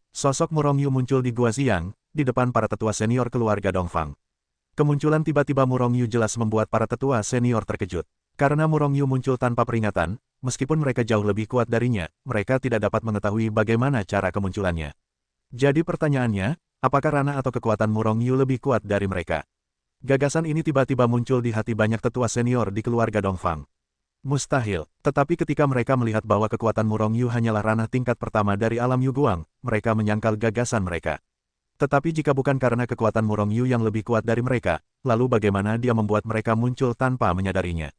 Sosok Murong Yu muncul di Gua Xiang, di depan para tetua senior keluarga Dongfang. Kemunculan tiba-tiba Murong Yu jelas membuat para tetua senior terkejut. Karena Murong Yu muncul tanpa peringatan, meskipun mereka jauh lebih kuat darinya, mereka tidak dapat mengetahui bagaimana cara kemunculannya. Jadi pertanyaannya, apakah ranah atau kekuatan Murong Yu lebih kuat dari mereka? Gagasan ini tiba-tiba muncul di hati banyak tetua senior di keluarga Dongfang. Mustahil, tetapi ketika mereka melihat bahwa kekuatan Murong Yu hanyalah ranah tingkat pertama dari alam Yu Guang, mereka menyangkal gagasan mereka. Tetapi jika bukan karena kekuatan Murong Yu yang lebih kuat dari mereka, lalu bagaimana dia membuat mereka muncul tanpa menyadarinya?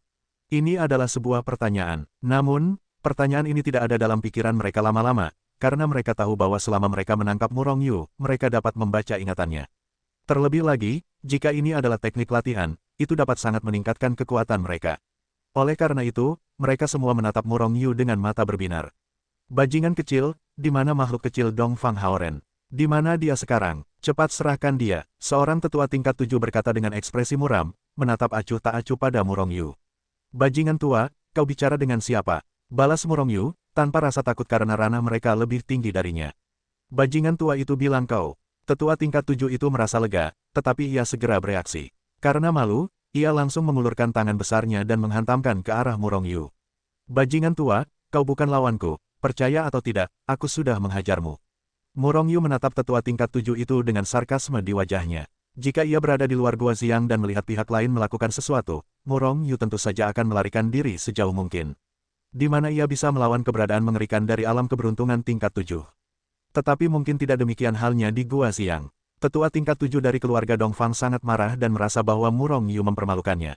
Ini adalah sebuah pertanyaan. Namun, pertanyaan ini tidak ada dalam pikiran mereka lama-lama, karena mereka tahu bahwa selama mereka menangkap Murong Yu, mereka dapat membaca ingatannya. Terlebih lagi, jika ini adalah teknik latihan, itu dapat sangat meningkatkan kekuatan mereka. Oleh karena itu, mereka semua menatap Murong Yu dengan mata berbinar. Bajingan kecil, di mana makhluk kecil Dongfang Haoren? Di mana dia sekarang? Cepat serahkan dia, seorang tetua tingkat 7 berkata dengan ekspresi muram, menatap acuh tak acuh pada Murong Yu. Bajingan tua, kau bicara dengan siapa? Balas Murong Yu, tanpa rasa takut karena ranah mereka lebih tinggi darinya. Bajingan tua itu bilang kau. Tetua tingkat 7 itu merasa lega, tetapi ia segera bereaksi. Karena malu, ia langsung mengulurkan tangan besarnya dan menghantamkan ke arah Murong Yu. Bajingan tua, kau bukan lawanku, percaya atau tidak, aku sudah menghajarmu. Murong Yu menatap tetua tingkat 7 itu dengan sarkasme di wajahnya. Jika ia berada di luar Gua Xiang dan melihat pihak lain melakukan sesuatu, Murong Yu tentu saja akan melarikan diri sejauh mungkin. Di mana ia bisa melawan keberadaan mengerikan dari alam keberuntungan tingkat 7. Tetapi mungkin tidak demikian halnya di Gua Xiang. Tetua tingkat 7 dari keluarga Dongfang sangat marah dan merasa bahwa Murong Yu mempermalukannya.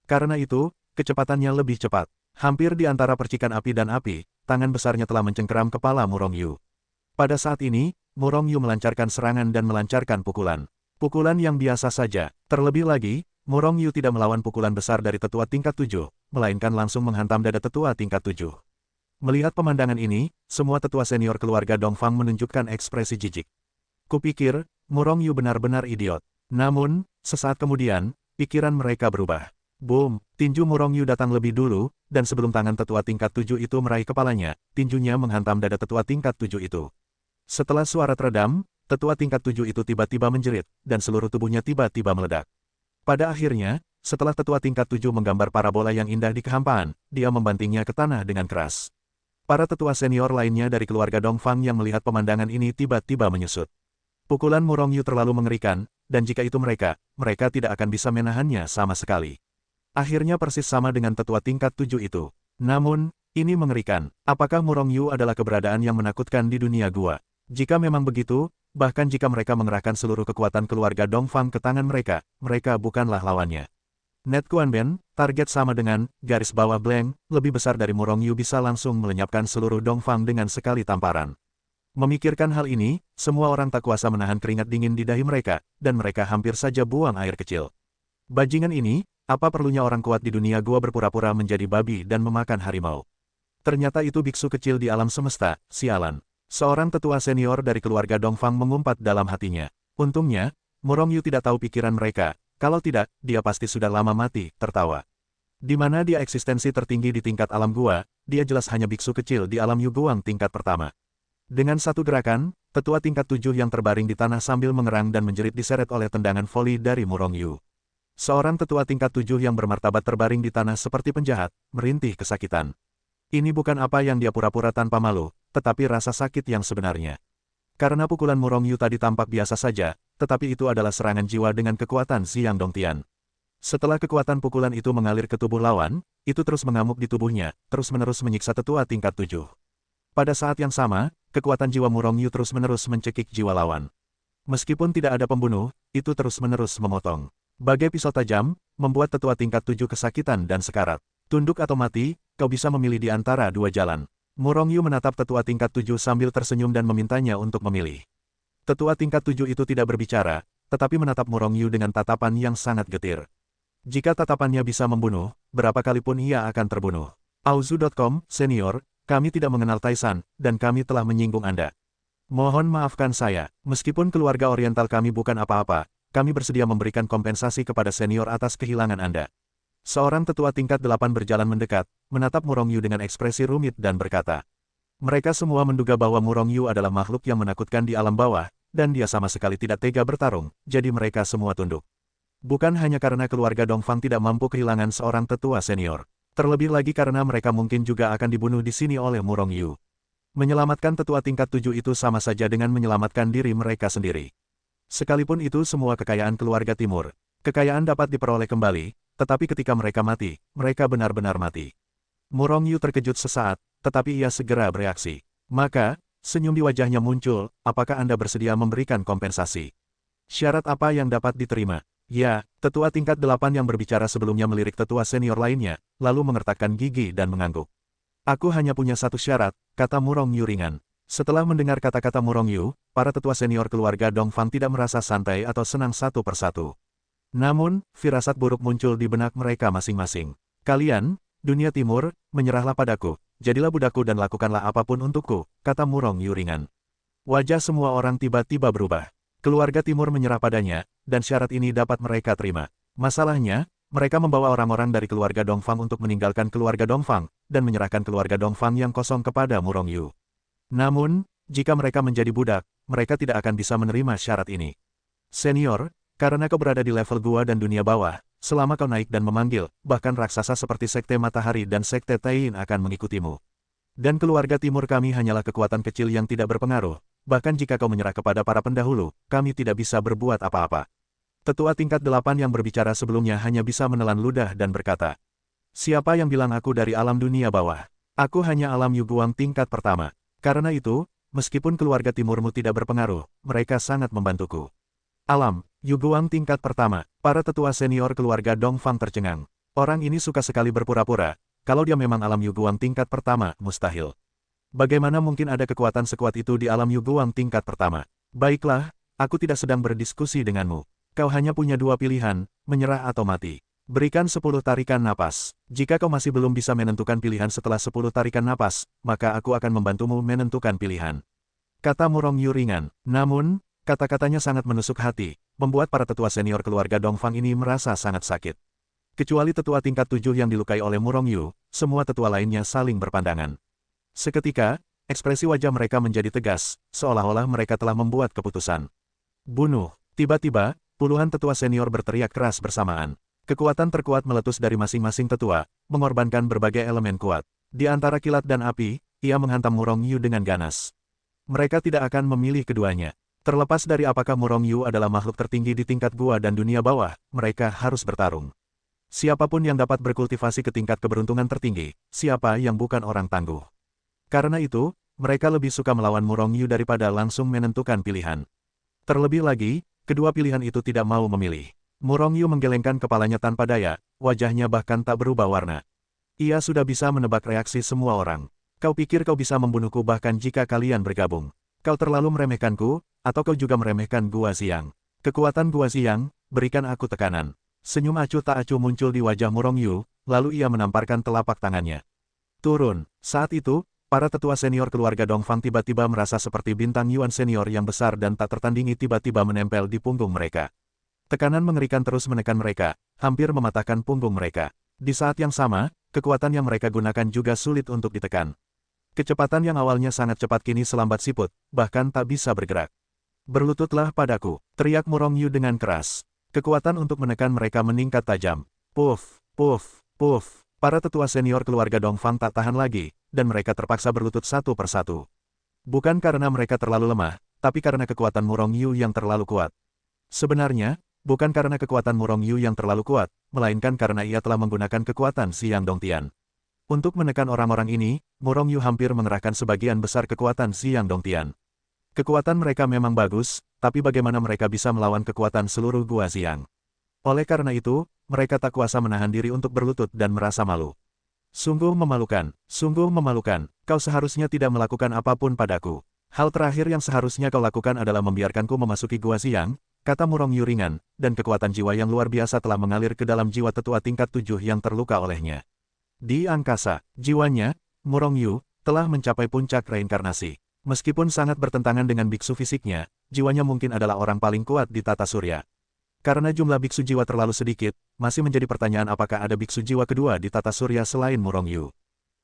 Karena itu, kecepatannya lebih cepat. Hampir di antara percikan api dan api, tangan besarnya telah mencengkeram kepala Murong Yu. Pada saat ini, Murong Yu melancarkan serangan dan melancarkan pukulan. Pukulan yang biasa saja. Terlebih lagi, Murong Yu tidak melawan pukulan besar dari tetua tingkat 7, melainkan langsung menghantam dada tetua tingkat 7. Melihat pemandangan ini, semua tetua senior keluarga Dongfang menunjukkan ekspresi jijik. Kupikir, Murong Yu benar-benar idiot. Namun, sesaat kemudian, pikiran mereka berubah. Boom, tinju Murong Yu datang lebih dulu, dan sebelum tangan tetua tingkat 7 itu meraih kepalanya, tinjunya menghantam dada tetua tingkat 7 itu. Setelah suara teredam, tetua tingkat 7 itu tiba-tiba menjerit, dan seluruh tubuhnya tiba-tiba meledak. Pada akhirnya, setelah tetua tingkat 7 menggambar parabola yang indah di kehampaan, dia membantingnya ke tanah dengan keras. Para tetua senior lainnya dari keluarga Dongfang yang melihat pemandangan ini tiba-tiba menyusut. Pukulan Murong Yu terlalu mengerikan, dan jika itu mereka tidak akan bisa menahannya sama sekali. Akhirnya persis sama dengan tetua tingkat 7 itu. Namun, ini mengerikan. Apakah Murong Yu adalah keberadaan yang menakutkan di dunia gua? Jika memang begitu, bahkan jika mereka mengerahkan seluruh kekuatan keluarga Dongfang ke tangan mereka, mereka bukanlah lawannya. Net Kuanben, target sama dengan, garis bawah blank, lebih besar dari Murong Yu bisa langsung melenyapkan seluruh Dongfang dengan sekali tamparan. Memikirkan hal ini, semua orang tak kuasa menahan keringat dingin di dahi mereka, dan mereka hampir saja buang air kecil. Bajingan ini, apa perlunya orang kuat di dunia gua berpura-pura menjadi babi dan memakan harimau? Ternyata itu biksu kecil di alam semesta, sialan. Seorang tetua senior dari keluarga Dongfang mengumpat dalam hatinya. Untungnya, Murong Yu tidak tahu pikiran mereka, kalau tidak, dia pasti sudah lama mati, tertawa. Di mana dia eksistensi tertinggi di tingkat alam gua, dia jelas hanya biksu kecil di alam Yu Guang tingkat pertama. Dengan satu gerakan, tetua tingkat 7 yang terbaring di tanah sambil mengerang dan menjerit diseret oleh tendangan voli dari Murong Yu. Seorang tetua tingkat 7 yang bermartabat terbaring di tanah seperti penjahat, merintih kesakitan. Ini bukan apa yang dia pura-pura tanpa malu, tetapi rasa sakit yang sebenarnya. Karena pukulan Murong Yu tadi tampak biasa saja, tetapi itu adalah serangan jiwa dengan kekuatan Xiang Dongtian. Setelah kekuatan pukulan itu mengalir ke tubuh lawan, itu terus mengamuk di tubuhnya, terus-menerus menyiksa tetua tingkat 7. Pada saat yang sama, kekuatan jiwa Murong Yu terus-menerus mencekik jiwa lawan. Meskipun tidak ada pembunuh, itu terus-menerus memotong. Bagai pisau tajam, membuat tetua tingkat 7 kesakitan dan sekarat. Tunduk atau mati, kau bisa memilih di antara dua jalan. Murong Yu menatap tetua tingkat 7 sambil tersenyum dan memintanya untuk memilih. Tetua tingkat 7 itu tidak berbicara, tetapi menatap Murong Yu dengan tatapan yang sangat getir. Jika tatapannya bisa membunuh, berapa kalipun ia akan terbunuh. Auzu.com, senior, kami tidak mengenal Taisan, dan kami telah menyinggung Anda. Mohon maafkan saya, meskipun keluarga oriental kami bukan apa-apa, kami bersedia memberikan kompensasi kepada senior atas kehilangan Anda. Seorang tetua tingkat 8 berjalan mendekat, menatap Murong Yu dengan ekspresi rumit dan berkata. Mereka semua menduga bahwa Murong Yu adalah makhluk yang menakutkan di alam bawah, dan dia sama sekali tidak tega bertarung, jadi mereka semua tunduk. Bukan hanya karena keluarga Dongfang tidak mampu kehilangan seorang tetua senior. Terlebih lagi karena mereka mungkin juga akan dibunuh di sini oleh Murong Yu. Menyelamatkan tetua tingkat 7 itu sama saja dengan menyelamatkan diri mereka sendiri. Sekalipun itu semua kekayaan keluarga timur, kekayaan dapat diperoleh kembali, tetapi ketika mereka mati, mereka benar-benar mati. Murong Yu terkejut sesaat, tetapi ia segera bereaksi. Maka, senyum di wajahnya muncul, apakah Anda bersedia memberikan kompensasi? Syarat apa yang dapat diterima? Ya, tetua tingkat 8 yang berbicara sebelumnya melirik tetua senior lainnya, lalu mengertakkan gigi dan mengangguk. Aku hanya punya satu syarat, kata Murong Yu ringan. Setelah mendengar kata-kata Murong Yu, para tetua senior keluarga Dongfang tidak merasa santai atau senang satu persatu. Namun, firasat buruk muncul di benak mereka masing-masing. Kalian, dunia timur, menyerahlah padaku, jadilah budakku dan lakukanlah apapun untukku, kata Murong Yu ringan. Wajah semua orang tiba-tiba berubah. Keluarga timur menyerah padanya, dan syarat ini dapat mereka terima. Masalahnya, mereka membawa orang-orang dari keluarga Dongfang untuk meninggalkan keluarga Dongfang, dan menyerahkan keluarga Dongfang yang kosong kepada Murong Yu. Namun, jika mereka menjadi budak, mereka tidak akan bisa menerima syarat ini. Senior, karena kau berada di level gua dan dunia bawah, selama kau naik dan memanggil, bahkan raksasa seperti Sekte Matahari dan Sekte Tain akan mengikutimu. Dan keluarga timur kami hanyalah kekuatan kecil yang tidak berpengaruh, bahkan jika kau menyerah kepada para pendahulu, kami tidak bisa berbuat apa-apa. Tetua tingkat 8 yang berbicara sebelumnya hanya bisa menelan ludah dan berkata, siapa yang bilang aku dari alam dunia bawah? Aku hanya alam Yuguang tingkat pertama. Karena itu, meskipun keluarga timurmu tidak berpengaruh, mereka sangat membantuku. Alam, Yuguang tingkat pertama, para tetua senior keluarga Dongfang tercengang. Orang ini suka sekali berpura-pura, kalau dia memang alam Yuguang tingkat pertama, mustahil. Bagaimana mungkin ada kekuatan sekuat itu di alam Yuguang tingkat pertama? Baiklah, aku tidak sedang berdiskusi denganmu. Kau hanya punya dua pilihan, menyerah atau mati. Berikan 10 tarikan napas. Jika kau masih belum bisa menentukan pilihan setelah 10 tarikan napas, maka aku akan membantumu menentukan pilihan. Kata Murong Yu ringan. Namun, kata-katanya sangat menusuk hati, membuat para tetua senior keluarga Dongfang ini merasa sangat sakit. Kecuali tetua tingkat 7 yang dilukai oleh Murong Yu, semua tetua lainnya saling berpandangan. Seketika, ekspresi wajah mereka menjadi tegas, seolah-olah mereka telah membuat keputusan. Bunuh. Tiba-tiba, puluhan tetua senior berteriak keras bersamaan. Kekuatan terkuat meletus dari masing-masing tetua, mengorbankan berbagai elemen kuat. Di antara kilat dan api, ia menghantam Murong Yu dengan ganas. Mereka tidak akan memilih keduanya. Terlepas dari apakah Murong Yu adalah makhluk tertinggi di tingkat gua dan dunia bawah, mereka harus bertarung. Siapapun yang dapat berkultivasi ke tingkat keberuntungan tertinggi, siapa yang bukan orang tangguh. Karena itu, mereka lebih suka melawan Murong Yu daripada langsung menentukan pilihan. Terlebih lagi, kedua pilihan itu tidak mau memilih. Murong Yu menggelengkan kepalanya tanpa daya, wajahnya bahkan tak berubah warna. Ia sudah bisa menebak reaksi semua orang. Kau pikir kau bisa membunuhku bahkan jika kalian bergabung. Kau terlalu meremehkanku, atau kau juga meremehkan Gua Xiang. Kekuatan Gua Xiang, berikan aku tekanan. Senyum acuh tak acuh muncul di wajah Murong Yu, lalu ia menamparkan telapak tangannya. Turun. Saat itu, para tetua senior keluarga Dongfang tiba-tiba merasa seperti bintang Yuan senior yang besar dan tak tertandingi tiba-tiba menempel di punggung mereka. Tekanan mengerikan terus menekan mereka, hampir mematahkan punggung mereka. Di saat yang sama, kekuatan yang mereka gunakan juga sulit untuk ditekan. Kecepatan yang awalnya sangat cepat kini selambat siput, bahkan tak bisa bergerak. Berlututlah padaku, teriak Murong Yu dengan keras. Kekuatan untuk menekan mereka meningkat tajam. Puff, puff, puff. Para tetua senior keluarga Dongfang tak tahan lagi, dan mereka terpaksa berlutut satu persatu. Bukan karena mereka terlalu lemah, tapi karena kekuatan Murong Yu yang terlalu kuat. Sebenarnya, bukan karena kekuatan Murong Yu yang terlalu kuat, melainkan karena ia telah menggunakan kekuatan Xiang Dongtian. Untuk menekan orang-orang ini, Murong Yu hampir mengerahkan sebagian besar kekuatan Xiang Dongtian. Kekuatan mereka memang bagus, tapi bagaimana mereka bisa melawan kekuatan seluruh Gua Xiang? Oleh karena itu, mereka tak kuasa menahan diri untuk berlutut dan merasa malu. Sungguh memalukan, kau seharusnya tidak melakukan apapun padaku. Hal terakhir yang seharusnya kau lakukan adalah membiarkanku memasuki Gua Xiang, kata Murong Yu ringan, dan kekuatan jiwa yang luar biasa telah mengalir ke dalam jiwa tetua tingkat 7 yang terluka olehnya. Di angkasa, jiwanya, Murong Yu, telah mencapai puncak reinkarnasi. Meskipun sangat bertentangan dengan biksu fisiknya, jiwanya mungkin adalah orang paling kuat di tata surya. Karena jumlah biksu jiwa terlalu sedikit, masih menjadi pertanyaan apakah ada biksu jiwa kedua di tata surya selain Murong Yu.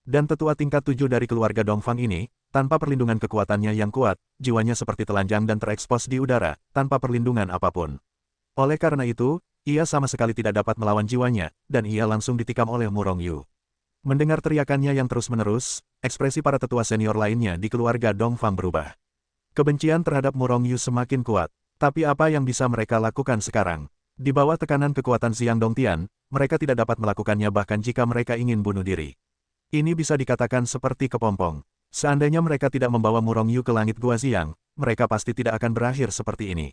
Dan tetua tingkat 7 dari keluarga Dongfang ini, tanpa perlindungan kekuatannya yang kuat, jiwanya seperti telanjang dan terekspos di udara, tanpa perlindungan apapun. Oleh karena itu, ia sama sekali tidak dapat melawan jiwanya, dan ia langsung ditikam oleh Mu Rongyu. Mendengar teriakannya yang terus-menerus, ekspresi para tetua senior lainnya di keluarga Dongfang berubah. Kebencian terhadap Mu Rongyu semakin kuat. Tapi apa yang bisa mereka lakukan sekarang? Di bawah tekanan kekuatan Xiang Dongtian, mereka tidak dapat melakukannya bahkan jika mereka ingin bunuh diri. Ini bisa dikatakan seperti kepompong. Seandainya mereka tidak membawa Mu Rongyu ke langit Gua Xiang, mereka pasti tidak akan berakhir seperti ini.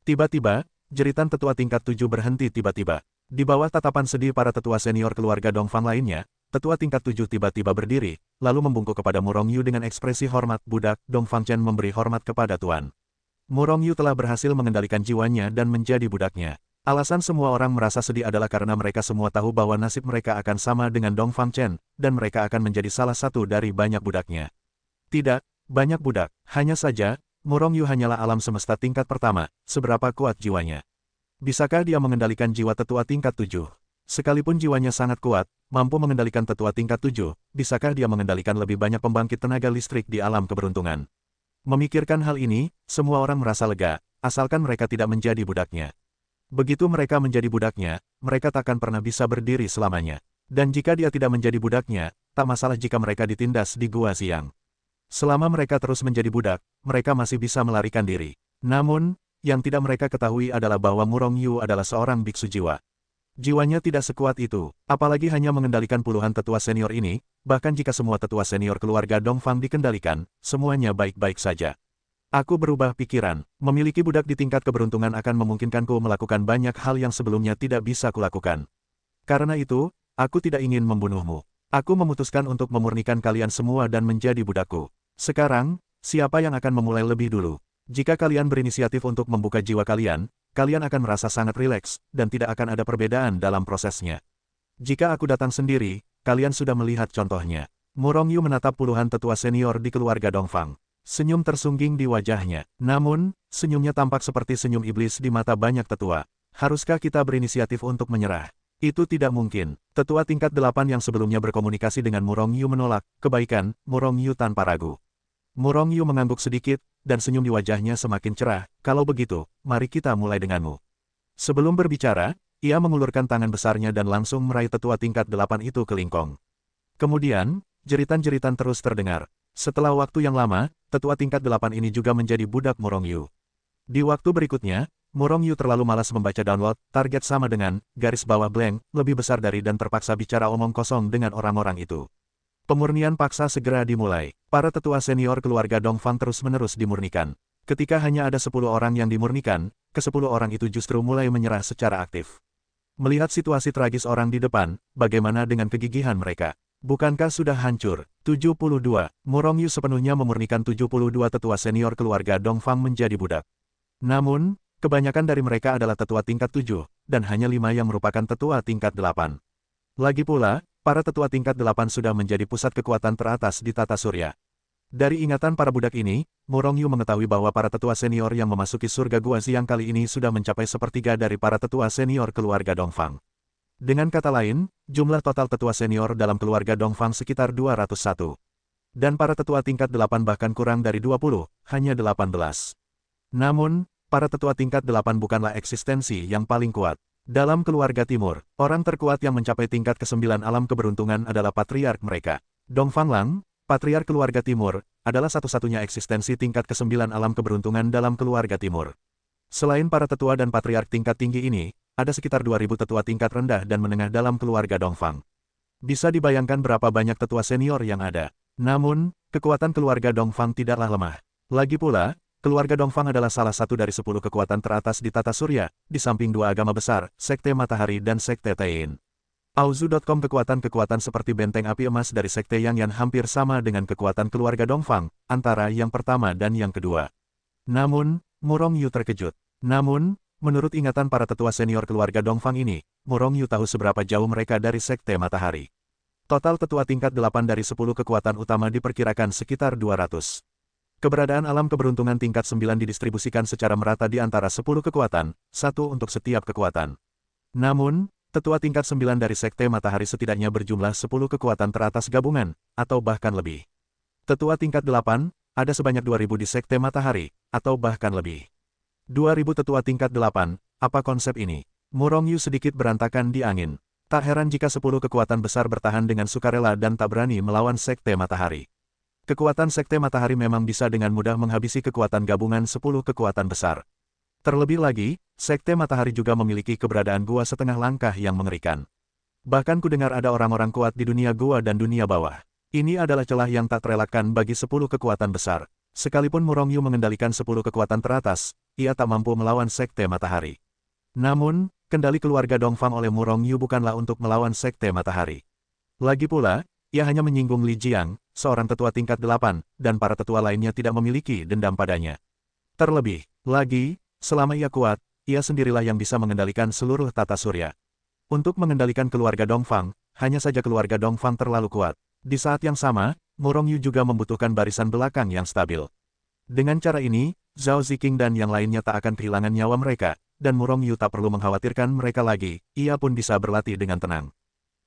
Tiba-tiba, jeritan tetua tingkat 7 berhenti tiba-tiba. Di bawah tatapan sedih para tetua senior keluarga Dongfang lainnya, tetua tingkat 7 tiba-tiba berdiri, lalu membungkuk kepada Mu Rongyu dengan ekspresi hormat. Budak Dongfang Chen memberi hormat kepada Tuan. Mu Rongyu telah berhasil mengendalikan jiwanya dan menjadi budaknya. Alasan semua orang merasa sedih adalah karena mereka semua tahu bahwa nasib mereka akan sama dengan Dongfang Chen, dan mereka akan menjadi salah satu dari banyak budaknya. Tidak, banyak budak. Hanya saja, Mu Rongyu hanyalah alam semesta tingkat pertama, seberapa kuat jiwanya. Bisakah dia mengendalikan jiwa tetua tingkat 7? Sekalipun jiwanya sangat kuat, mampu mengendalikan tetua tingkat 7, bisakah dia mengendalikan lebih banyak pembangkit tenaga listrik di alam keberuntungan? Memikirkan hal ini, semua orang merasa lega, asalkan mereka tidak menjadi budaknya. Begitu mereka menjadi budaknya, mereka takkan pernah bisa berdiri selamanya. Dan jika dia tidak menjadi budaknya, tak masalah jika mereka ditindas di Gua Xiang. Selama mereka terus menjadi budak, mereka masih bisa melarikan diri. Namun, yang tidak mereka ketahui adalah bahwa Mu Rongyu adalah seorang biksu jiwa. Jiwanya tidak sekuat itu, apalagi hanya mengendalikan puluhan tetua senior ini, bahkan jika semua tetua senior keluarga Dongfang dikendalikan, semuanya baik-baik saja. Aku berubah pikiran, memiliki budak di tingkat keberuntungan akan memungkinkanku melakukan banyak hal yang sebelumnya tidak bisa kulakukan. Karena itu, aku tidak ingin membunuhmu. Aku memutuskan untuk memurnikan kalian semua dan menjadi budakku. Sekarang, siapa yang akan memulai lebih dulu? Jika kalian berinisiatif untuk membuka jiwa kalian, kalian akan merasa sangat rileks, dan tidak akan ada perbedaan dalam prosesnya. Jika aku datang sendiri, kalian sudah melihat contohnya. Mu Rongyu menatap puluhan tetua senior di keluarga Dongfang. Senyum tersungging di wajahnya. Namun, senyumnya tampak seperti senyum iblis di mata banyak tetua. Haruskah kita berinisiatif untuk menyerah? Itu tidak mungkin. Tetua tingkat 8 yang sebelumnya berkomunikasi dengan Mu Rongyu menolak. Kebaikan, Mu Rongyu tanpa ragu. Mu Rongyu mengangguk sedikit, dan senyum di wajahnya semakin cerah. Kalau begitu, mari kita mulai denganmu. Sebelum berbicara, ia mengulurkan tangan besarnya dan langsung meraih tetua tingkat 8 itu ke lingkong. Kemudian, jeritan-jeritan terus terdengar. Setelah waktu yang lama, tetua tingkat 8 ini juga menjadi budak Mu Rongyu. Di waktu berikutnya, Mu Rongyu terlalu malas membaca download, target sama dengan, garis bawah blank, lebih besar dari dan terpaksa bicara omong kosong dengan orang-orang itu. Pemurnian paksa segera dimulai. Para tetua senior keluarga Dongfang terus-menerus dimurnikan. Ketika hanya ada 10 orang yang dimurnikan, ke-10 orang itu justru mulai menyerah secara aktif. Melihat situasi tragis orang di depan, bagaimana dengan kegigihan mereka? Bukankah sudah hancur? 72. Mu Rongyu sepenuhnya memurnikan 72 tetua senior keluarga Dongfang menjadi budak. Namun, kebanyakan dari mereka adalah tetua tingkat 7, dan hanya 5 yang merupakan tetua tingkat 8. Lagi pula, para tetua tingkat 8 sudah menjadi pusat kekuatan teratas di tata surya. Dari ingatan para budak ini, Mu Rongyu mengetahui bahwa para tetua senior yang memasuki surga Gua Xiang kali ini sudah mencapai sepertiga dari para tetua senior keluarga Dongfang. Dengan kata lain, jumlah total tetua senior dalam keluarga Dongfang sekitar 201. Dan para tetua tingkat 8 bahkan kurang dari 20, hanya 18. Namun, para tetua tingkat 8 bukanlah eksistensi yang paling kuat. Dalam keluarga timur, orang terkuat yang mencapai tingkat ke-9 alam keberuntungan adalah patriark mereka. Dongfang Lang, patriark keluarga timur, adalah satu-satunya eksistensi tingkat ke-9 alam keberuntungan dalam keluarga timur. Selain para tetua dan patriark tingkat tinggi ini, ada sekitar 2000 tetua tingkat rendah dan menengah dalam keluarga Dongfang. Bisa dibayangkan berapa banyak tetua senior yang ada. Namun, kekuatan keluarga Dongfang tidaklah lemah. Lagi pula, keluarga Dongfang adalah salah satu dari 10 kekuatan teratas di tata surya, di samping 2 agama besar, Sekte Matahari dan Sekte Tain. Auzu.com kekuatan-kekuatan seperti benteng api emas dari Sekte Yang hampir sama dengan kekuatan keluarga Dongfang, antara yang pertama dan yang kedua. Namun, Mu Rongyu terkejut. Namun, menurut ingatan para tetua senior keluarga Dongfang ini, Mu Rongyu tahu seberapa jauh mereka dari Sekte Matahari. Total tetua tingkat 8 dari 10 kekuatan utama diperkirakan sekitar 200. Keberadaan alam keberuntungan tingkat 9 didistribusikan secara merata di antara 10 kekuatan, satu untuk setiap kekuatan. Namun, tetua tingkat 9 dari Sekte Matahari setidaknya berjumlah 10 kekuatan teratas gabungan, atau bahkan lebih. Tetua tingkat 8, ada sebanyak 2000 di Sekte Matahari, atau bahkan lebih. 2000 tetua tingkat 8, apa konsep ini? Murongyu sedikit berantakan di angin. Tak heran jika 10 kekuatan besar bertahan dengan sukarela dan tak berani melawan Sekte Matahari. Kekuatan Sekte Matahari memang bisa dengan mudah menghabisi kekuatan gabungan 10 kekuatan besar. Terlebih lagi, Sekte Matahari juga memiliki keberadaan gua setengah langkah yang mengerikan. Bahkan kudengar ada orang-orang kuat di dunia gua dan dunia bawah. Ini adalah celah yang tak terelakkan bagi 10 kekuatan besar. Sekalipun Murongyu mengendalikan 10 kekuatan teratas, ia tak mampu melawan Sekte Matahari. Namun, kendali keluarga Dongfang oleh Murongyu bukanlah untuk melawan Sekte Matahari. Lagi pula, ia hanya menyinggung Li Jiang, seorang tetua tingkat 8, dan para tetua lainnya tidak memiliki dendam padanya. Terlebih lagi, selama ia kuat, ia sendirilah yang bisa mengendalikan seluruh tata surya. Untuk mengendalikan keluarga Dongfang, hanya saja keluarga Dongfang terlalu kuat. Di saat yang sama, Murongyu juga membutuhkan barisan belakang yang stabil. Dengan cara ini, Zhao Ziqing dan yang lainnya tak akan kehilangan nyawa mereka, dan Murongyu tak perlu mengkhawatirkan mereka lagi, ia pun bisa berlatih dengan tenang.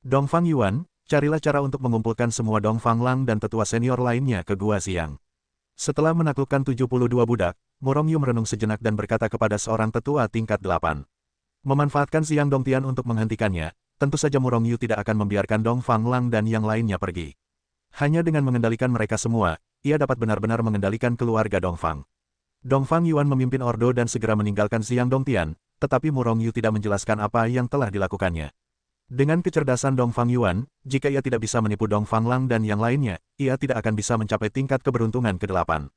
Dongfang Yuan, carilah cara untuk mengumpulkan semua Dongfang Lang dan tetua senior lainnya ke Gua Xiang. Setelah menaklukkan 72 budak, Murongyu merenung sejenak dan berkata kepada seorang tetua tingkat 8. Memanfaatkan Xiang Dongtian untuk menghentikannya, tentu saja Murongyu tidak akan membiarkan Dongfang Lang dan yang lainnya pergi. Hanya dengan mengendalikan mereka semua, ia dapat benar-benar mengendalikan keluarga Dongfang. Dongfang Yuan memimpin ordo dan segera meninggalkan Xiang Dongtian, tetapi Murongyu tidak menjelaskan apa yang telah dilakukannya. Dengan kecerdasan Dongfang Yuan, jika ia tidak bisa menipu Dongfang Lang dan yang lainnya, ia tidak akan bisa mencapai tingkat keberuntungan ke-8.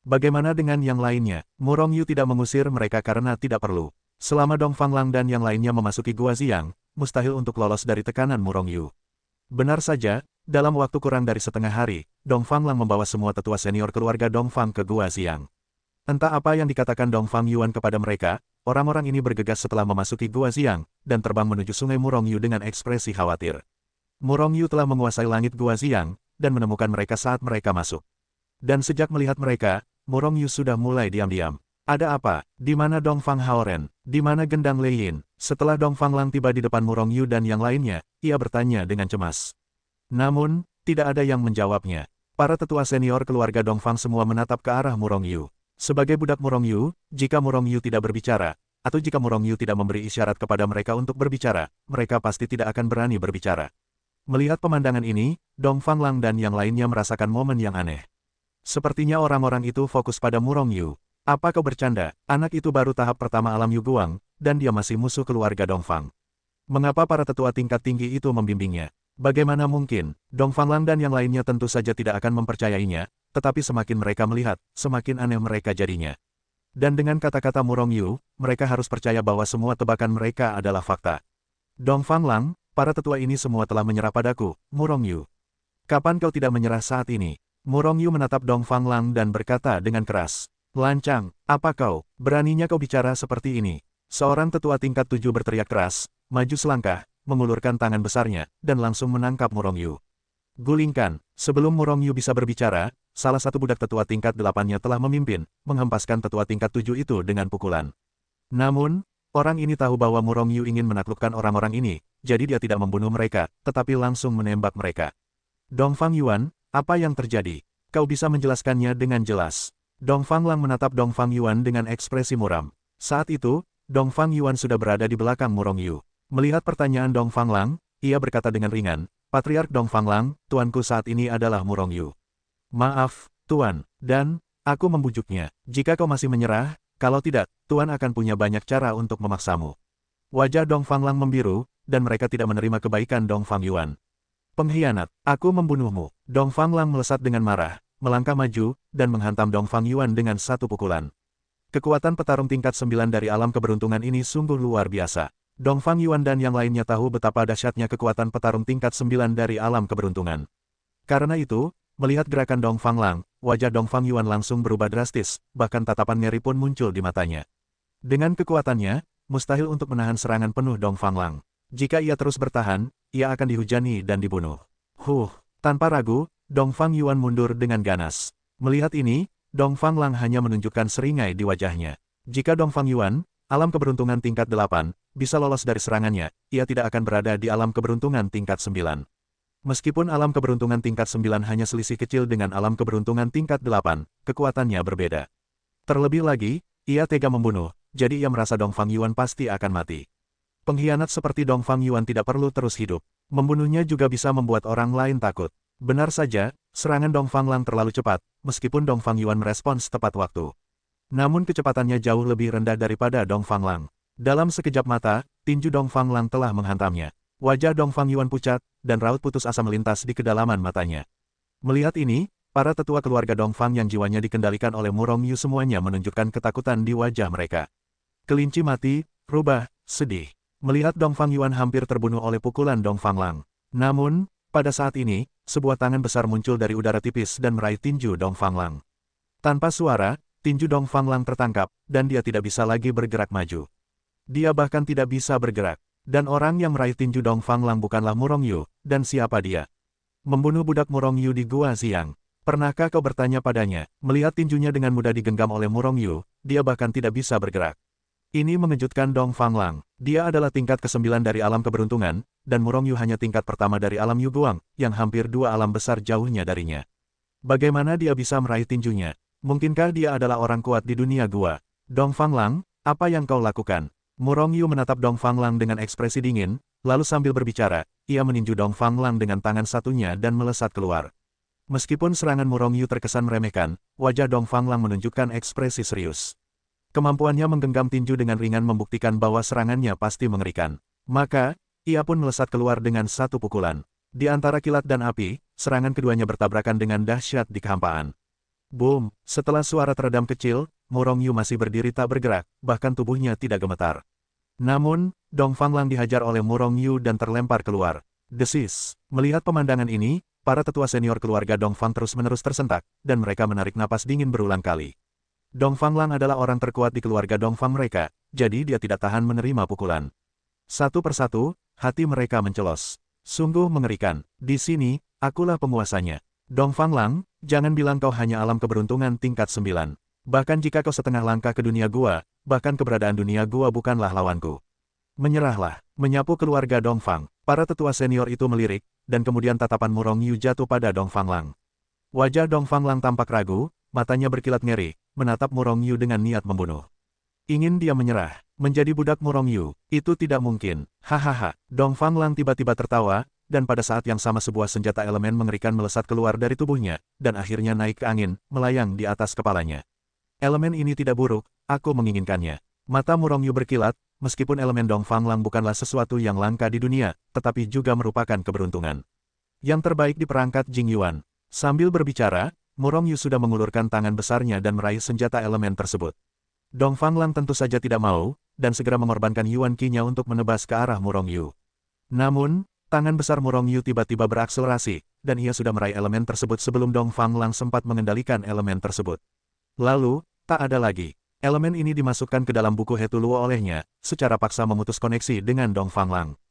Bagaimana dengan yang lainnya? Murongyu tidak mengusir mereka karena tidak perlu. Selama Dongfang Lang dan yang lainnya memasuki Gua Xiang, mustahil untuk lolos dari tekanan Murongyu. Benar saja, dalam waktu kurang dari setengah hari, Dongfang Lang membawa semua tetua senior keluarga Dongfang ke Gua Xiang. Entah apa yang dikatakan Dongfang Yuan kepada mereka, orang-orang ini bergegas setelah memasuki Gua Xiang, dan terbang menuju sungai Murongyu dengan ekspresi khawatir. Murongyu telah menguasai langit Gua Xiang, dan menemukan mereka saat mereka masuk. Dan sejak melihat mereka, Murongyu sudah mulai diam-diam. Ada apa? Di mana Dongfang Haoren? Di mana Gendang Leiyin? Setelah Dongfang Lang tiba di depan Murongyu dan yang lainnya, ia bertanya dengan cemas. Namun, tidak ada yang menjawabnya. Para tetua senior keluarga Dongfang semua menatap ke arah Murongyu. Sebagai budak Murongyu, jika Murongyu tidak berbicara, atau jika Murongyu tidak memberi isyarat kepada mereka untuk berbicara, mereka pasti tidak akan berani berbicara. Melihat pemandangan ini, Dongfang Lang dan yang lainnya merasakan momen yang aneh. Sepertinya orang-orang itu fokus pada Murongyu. Apa kau bercanda? Anak itu baru tahap pertama alam Yuguang, dan dia masih musuh keluarga Dongfang. Mengapa para tetua tingkat tinggi itu membimbingnya? Bagaimana mungkin? Dongfang Lang dan yang lainnya tentu saja tidak akan mempercayainya, tetapi semakin mereka melihat, semakin aneh mereka jadinya. Dan dengan kata-kata Murongyu, mereka harus percaya bahwa semua tebakan mereka adalah fakta. Dongfang Lang, para tetua ini semua telah menyerah padaku, Murongyu. Kapan kau tidak menyerah saat ini? Murongyu menatap Dongfang Lang dan berkata dengan keras. Lancang, apa kau? Beraninya kau bicara seperti ini? Seorang tetua tingkat 7 berteriak keras, maju selangkah, mengulurkan tangan besarnya, dan langsung menangkap Murongyu. Gulingkan, sebelum Murongyu bisa berbicara, salah satu budak tetua tingkat 8-nya telah memimpin, menghempaskan tetua tingkat 7 itu dengan pukulan. Namun, orang ini tahu bahwa Murongyu ingin menaklukkan orang-orang ini, jadi dia tidak membunuh mereka, tetapi langsung menembak mereka. Dongfang Yuan, apa yang terjadi? Kau bisa menjelaskannya dengan jelas. Dongfang Lang menatap Dongfang Yuan dengan ekspresi muram. Saat itu, Dongfang Yuan sudah berada di belakang Murongyu. Melihat pertanyaan Dongfang Lang, ia berkata dengan ringan, Patriark Dongfang Lang, tuanku saat ini adalah Murongyu. Maaf, tuan, dan, aku membujuknya. Jika kau masih menyerah, kalau tidak, tuan akan punya banyak cara untuk memaksamu. Wajah Dongfang Lang membiru, dan mereka tidak menerima kebaikan Dongfang Yuan. Pengkhianat, aku membunuhmu. Dongfang Lang melesat dengan marah. Melangkah maju, dan menghantam Dongfang Yuan dengan satu pukulan. Kekuatan petarung tingkat 9 dari alam keberuntungan ini sungguh luar biasa. Dongfang Yuan dan yang lainnya tahu betapa dahsyatnya kekuatan petarung tingkat 9 dari alam keberuntungan. Karena itu, melihat gerakan Dongfang Lang, wajah Dongfang Yuan langsung berubah drastis, bahkan tatapan ngeri pun muncul di matanya. Dengan kekuatannya, mustahil untuk menahan serangan penuh Dongfang Lang. Jika ia terus bertahan, ia akan dihujani dan dibunuh. Tanpa ragu, Dongfang Yuan mundur dengan ganas. Melihat ini, Dongfang Lang hanya menunjukkan seringai di wajahnya. Jika Dongfang Yuan, alam keberuntungan tingkat 8, bisa lolos dari serangannya, ia tidak akan berada di alam keberuntungan tingkat 9. Meskipun alam keberuntungan tingkat 9 hanya selisih kecil dengan alam keberuntungan tingkat 8, kekuatannya berbeda. Terlebih lagi, ia tega membunuh, jadi ia merasa Dongfang Yuan pasti akan mati. Pengkhianat seperti Dongfang Yuan tidak perlu terus hidup. Membunuhnya juga bisa membuat orang lain takut. Benar saja, serangan Dongfang Lang terlalu cepat, meskipun Dongfang Yuan merespons tepat waktu. Namun kecepatannya jauh lebih rendah daripada Dongfang Lang. Dalam sekejap mata, tinju Dongfang Lang telah menghantamnya. Wajah Dongfang Yuan pucat, dan raut putus asa melintas di kedalaman matanya. Melihat ini, para tetua keluarga Dongfang yang jiwanya dikendalikan oleh Murong Yu semuanya menunjukkan ketakutan di wajah mereka. Kelinci mati, rubah, sedih. Melihat Dongfang Yuan hampir terbunuh oleh pukulan Dongfang Lang. Namun, pada saat ini, sebuah tangan besar muncul dari udara tipis dan meraih tinju Dongfang Lang. Tanpa suara, tinju Dongfang Lang tertangkap, dan dia tidak bisa lagi bergerak maju. Dia bahkan tidak bisa bergerak. Dan orang yang meraih tinju Dongfang Lang bukanlah Murong Yu, dan siapa dia? Membunuh budak Murong Yu di Gua Xiang. Pernahkah kau bertanya padanya? Melihat tinjunya dengan mudah digenggam oleh Murong Yu, dia bahkan tidak bisa bergerak. Ini mengejutkan Dongfang Lang. Dia adalah tingkat ke-9 dari alam keberuntungan, dan Murong Yu hanya tingkat pertama dari alam Yu Guang, yang hampir 2 alam besar jauhnya darinya. Bagaimana dia bisa meraih tinjunya? Mungkinkah dia adalah orang kuat di dunia gua? Dongfang Lang, apa yang kau lakukan? Murong Yu menatap Dongfang Lang dengan ekspresi dingin, lalu sambil berbicara, ia meninju Dongfang Lang dengan tangan satunya dan melesat keluar. Meskipun serangan Murong Yu terkesan meremehkan, wajah Dongfang Lang menunjukkan ekspresi serius. Kemampuannya menggenggam tinju dengan ringan membuktikan bahwa serangannya pasti mengerikan. Maka, ia pun melesat keluar dengan satu pukulan. Di antara kilat dan api, serangan keduanya bertabrakan dengan dahsyat di kehampaan. Boom! Setelah suara teredam kecil, Murong Yu masih berdiri tak bergerak, bahkan tubuhnya tidak gemetar. Namun, Dongfang Lang dihajar oleh Murong Yu dan terlempar keluar. Desis! Melihat pemandangan ini, para tetua senior keluarga Dongfang terus-menerus tersentak, dan mereka menarik napas dingin berulang kali. Dongfang Lang adalah orang terkuat di keluarga Dongfang mereka, jadi dia tidak tahan menerima pukulan. Satu persatu, hati mereka mencelos. Sungguh mengerikan. Di sini, akulah penguasanya. Dongfang Lang, jangan bilang kau hanya alam keberuntungan tingkat 9. Bahkan jika kau setengah langkah ke dunia gua, bahkan keberadaan dunia gua bukanlah lawanku. Menyerahlah. Menyapu keluarga Dongfang, para tetua senior itu melirik, dan kemudian tatapan Murong Yu jatuh pada Dongfang Lang. Wajah Dongfang Lang tampak ragu, matanya berkilat ngeri, menatap Murong Yu dengan niat membunuh. Ingin dia menyerah, menjadi budak Murong Yu, itu tidak mungkin. Hahaha, Dongfang Lang tiba-tiba tertawa, dan pada saat yang sama sebuah senjata elemen mengerikan melesat keluar dari tubuhnya, dan akhirnya naik ke angin, melayang di atas kepalanya. Elemen ini tidak buruk, aku menginginkannya. Mata Murong Yu berkilat, meskipun elemen Dongfang Lang bukanlah sesuatu yang langka di dunia, tetapi juga merupakan keberuntungan. Yang terbaik di perangkat Jing Yuan. Sambil berbicara, Murong Yu sudah mengulurkan tangan besarnya dan meraih senjata elemen tersebut. Dongfang Lang tentu saja tidak mau, dan segera mengorbankan Yuan Qi-nya untuk menebas ke arah Murong Yu. Namun, tangan besar Murong Yu tiba-tiba berakselerasi, dan ia sudah meraih elemen tersebut sebelum Dongfang Lang sempat mengendalikan elemen tersebut. Lalu, tak ada lagi. Elemen ini dimasukkan ke dalam buku Hetuluo olehnya, secara paksa memutus koneksi dengan Dongfang Lang.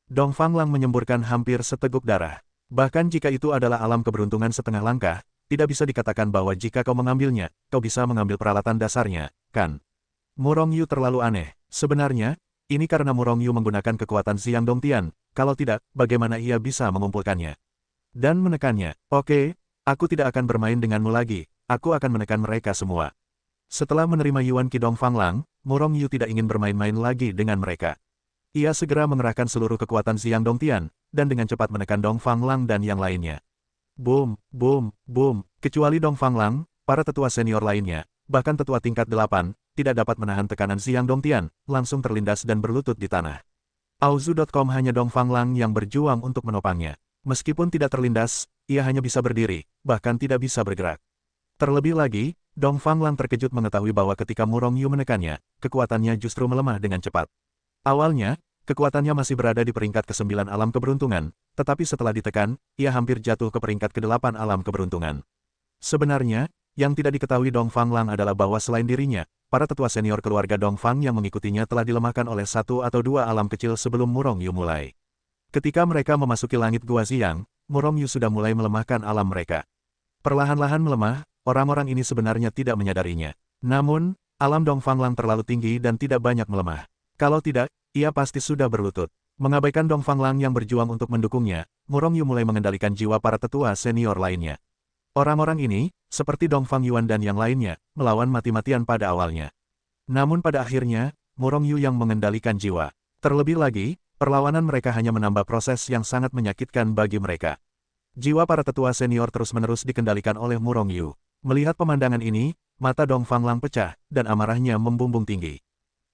Dongfang Lang menyemburkan hampir seteguk darah. Bahkan jika itu adalah alam keberuntungan setengah langkah, tidak bisa dikatakan bahwa jika kau mengambilnya, kau bisa mengambil peralatan dasarnya, kan? Murong Yu terlalu aneh. Sebenarnya, ini karena Murong Yu menggunakan kekuatan Xiang Dongtian, kalau tidak, bagaimana ia bisa mengumpulkannya? Dan menekannya. Oke, aku tidak akan bermain denganmu lagi, aku akan menekan mereka semua. Setelah menerima Yuan Qi Dongfang Lang, Murong Yu tidak ingin bermain-main lagi dengan mereka. Ia segera mengerahkan seluruh kekuatan Xiang Dongtian, dan dengan cepat menekan Dongfang Lang dan yang lainnya. Boom, boom, boom. Kecuali Dongfang Lang, para tetua senior lainnya, bahkan tetua tingkat 8, tidak dapat menahan tekanan Xiang Dongtian, langsung terlindas dan berlutut di tanah. Auzu.com hanya Dongfang Lang yang berjuang untuk menopangnya. Meskipun tidak terlindas, ia hanya bisa berdiri, bahkan tidak bisa bergerak. Terlebih lagi, Dongfang Lang terkejut mengetahui bahwa ketika Murong Yu menekannya, kekuatannya justru melemah dengan cepat. Awalnya, kekuatannya masih berada di peringkat ke-9 alam keberuntungan, tetapi setelah ditekan, ia hampir jatuh ke peringkat ke-8 alam keberuntungan. Sebenarnya, yang tidak diketahui Dongfang Lang adalah bahwa selain dirinya, para tetua senior keluarga Dongfang yang mengikutinya telah dilemahkan oleh 1 atau 2 alam kecil sebelum Murong Yu mulai. Ketika mereka memasuki langit Gua Xiang, Murong Yu sudah mulai melemahkan alam mereka. Perlahan-lahan melemah, orang-orang ini sebenarnya tidak menyadarinya. Namun, alam Dongfang Lang terlalu tinggi dan tidak banyak melemah. Kalau tidak, ia pasti sudah berlutut. Mengabaikan Dong Fanglang yang berjuang untuk mendukungnya, Murong Yu mulai mengendalikan jiwa para tetua senior lainnya. Orang-orang ini, seperti Dong Fang Yuan dan yang lainnya, melawan mati-matian pada awalnya. Namun pada akhirnya, Murong Yu yang mengendalikan jiwa. Terlebih lagi, perlawanan mereka hanya menambah proses yang sangat menyakitkan bagi mereka. Jiwa para tetua senior terus-menerus dikendalikan oleh Murong Yu. Melihat pemandangan ini, mata Dong Fanglang pecah, dan amarahnya membumbung tinggi.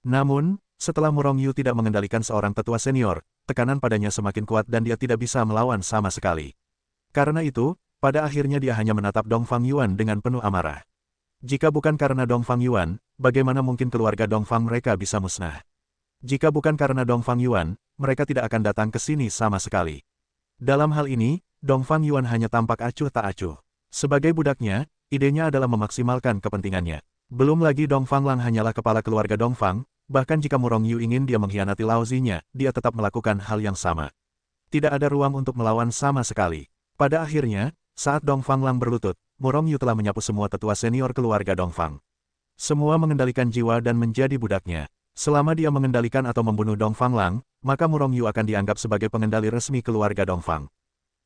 Namun, setelah Murong Yu tidak mengendalikan seorang tetua senior, tekanan padanya semakin kuat dan dia tidak bisa melawan sama sekali. Karena itu, pada akhirnya dia hanya menatap Dong Fang Yuan dengan penuh amarah. Jika bukan karena Dong Fang Yuan, bagaimana mungkin keluarga Dong Fang mereka bisa musnah? Jika bukan karena Dong Fang Yuan, mereka tidak akan datang ke sini sama sekali. Dalam hal ini, Dong Fang Yuan hanya tampak acuh tak acuh. Sebagai budaknya, idenya adalah memaksimalkan kepentingannya. Belum lagi Dong Fanglang hanyalah kepala keluarga Dong Fang, bahkan jika Murong Yu ingin dia mengkhianati Lao Zinya, dia tetap melakukan hal yang sama. Tidak ada ruang untuk melawan sama sekali. Pada akhirnya, saat Dong Fanglang berlutut, Murong Yu telah menyapu semua tetua senior keluarga Dong Fang. Semua mengendalikan jiwa dan menjadi budaknya. Selama dia mengendalikan atau membunuh Dong Fanglang, maka Murong Yu akan dianggap sebagai pengendali resmi keluarga Dong Fang.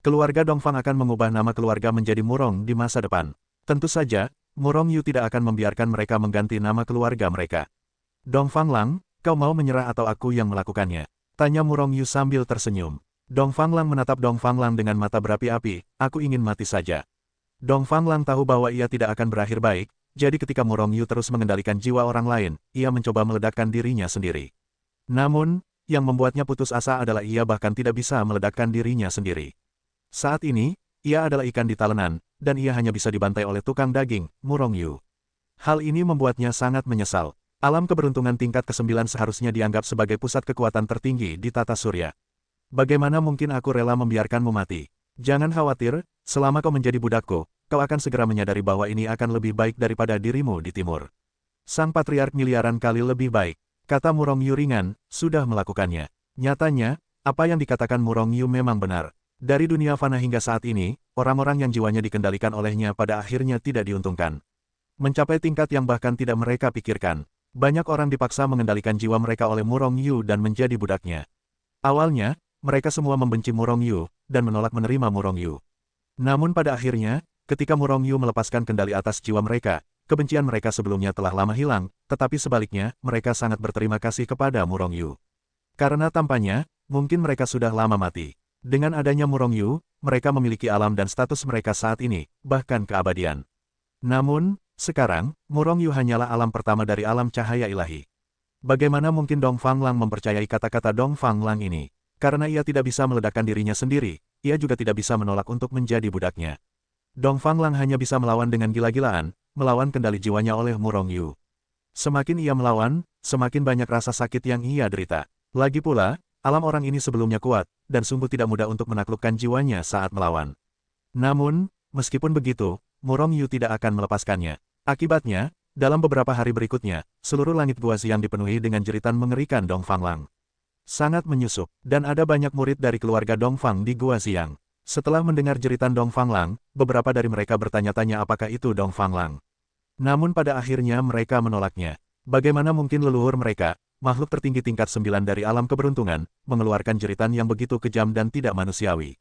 Keluarga Dong Fang akan mengubah nama keluarga menjadi Murong di masa depan. Tentu saja, Murong Yu tidak akan membiarkan mereka mengganti nama keluarga mereka. Dong Fanglang, kau mau menyerah atau aku yang melakukannya? Tanya Murong Yu sambil tersenyum. Dong Fanglang menatap Dong Fanglang dengan mata berapi-api, aku ingin mati saja. Dong Fanglang tahu bahwa ia tidak akan berakhir baik, jadi ketika Murong Yu terus mengendalikan jiwa orang lain, ia mencoba meledakkan dirinya sendiri. Namun, yang membuatnya putus asa adalah ia bahkan tidak bisa meledakkan dirinya sendiri. Saat ini, ia adalah ikan di talenan, dan ia hanya bisa dibantai oleh tukang daging, Murong Yu. Hal ini membuatnya sangat menyesal. Alam keberuntungan tingkat ke-9 seharusnya dianggap sebagai pusat kekuatan tertinggi di tata surya. Bagaimana mungkin aku rela membiarkanmu mati? Jangan khawatir, selama kau menjadi budakku, kau akan segera menyadari bahwa ini akan lebih baik daripada dirimu di timur. Sang patriark miliaran kali lebih baik, kata Murong Yu ringan, sudah melakukannya. Nyatanya, apa yang dikatakan Murong Yu memang benar. Dari dunia fana hingga saat ini, orang-orang yang jiwanya dikendalikan olehnya pada akhirnya tidak diuntungkan. Mencapai tingkat yang bahkan tidak mereka pikirkan. Banyak orang dipaksa mengendalikan jiwa mereka oleh Murong Yu dan menjadi budaknya. Awalnya, mereka semua membenci Murong Yu, dan menolak menerima Murong Yu. Namun pada akhirnya, ketika Murong Yu melepaskan kendali atas jiwa mereka, kebencian mereka sebelumnya telah lama hilang, tetapi sebaliknya, mereka sangat berterima kasih kepada Murong Yu. Karena tampaknya, mungkin mereka sudah lama mati. Dengan adanya Murong Yu, mereka memiliki alam dan status mereka saat ini, bahkan keabadian. Namun, sekarang, Murong Yu hanyalah alam pertama dari alam cahaya ilahi. Bagaimana mungkin Dong Fanglang mempercayai kata-kata Dong Fanglang ini? Karena ia tidak bisa meledakkan dirinya sendiri, ia juga tidak bisa menolak untuk menjadi budaknya. Dong Fanglang hanya bisa melawan dengan gila-gilaan, melawan kendali jiwanya oleh Murong Yu. Semakin ia melawan, semakin banyak rasa sakit yang ia derita. Lagi pula, alam orang ini sebelumnya kuat, dan sungguh tidak mudah untuk menaklukkan jiwanya saat melawan. Namun, meskipun begitu, Murong Yu tidak akan melepaskannya. Akibatnya, dalam beberapa hari berikutnya, seluruh langit Gua Xiang dipenuhi dengan jeritan mengerikan Dong Fanglang. Sangat menyusup, dan ada banyak murid dari keluarga Dong Fang di Gua Xiang. Setelah mendengar jeritan Dong Fanglang, beberapa dari mereka bertanya-tanya apakah itu Dong Fanglang. Namun pada akhirnya mereka menolaknya. Bagaimana mungkin leluhur mereka, makhluk tertinggi tingkat 9 dari alam keberuntungan, mengeluarkan jeritan yang begitu kejam dan tidak manusiawi.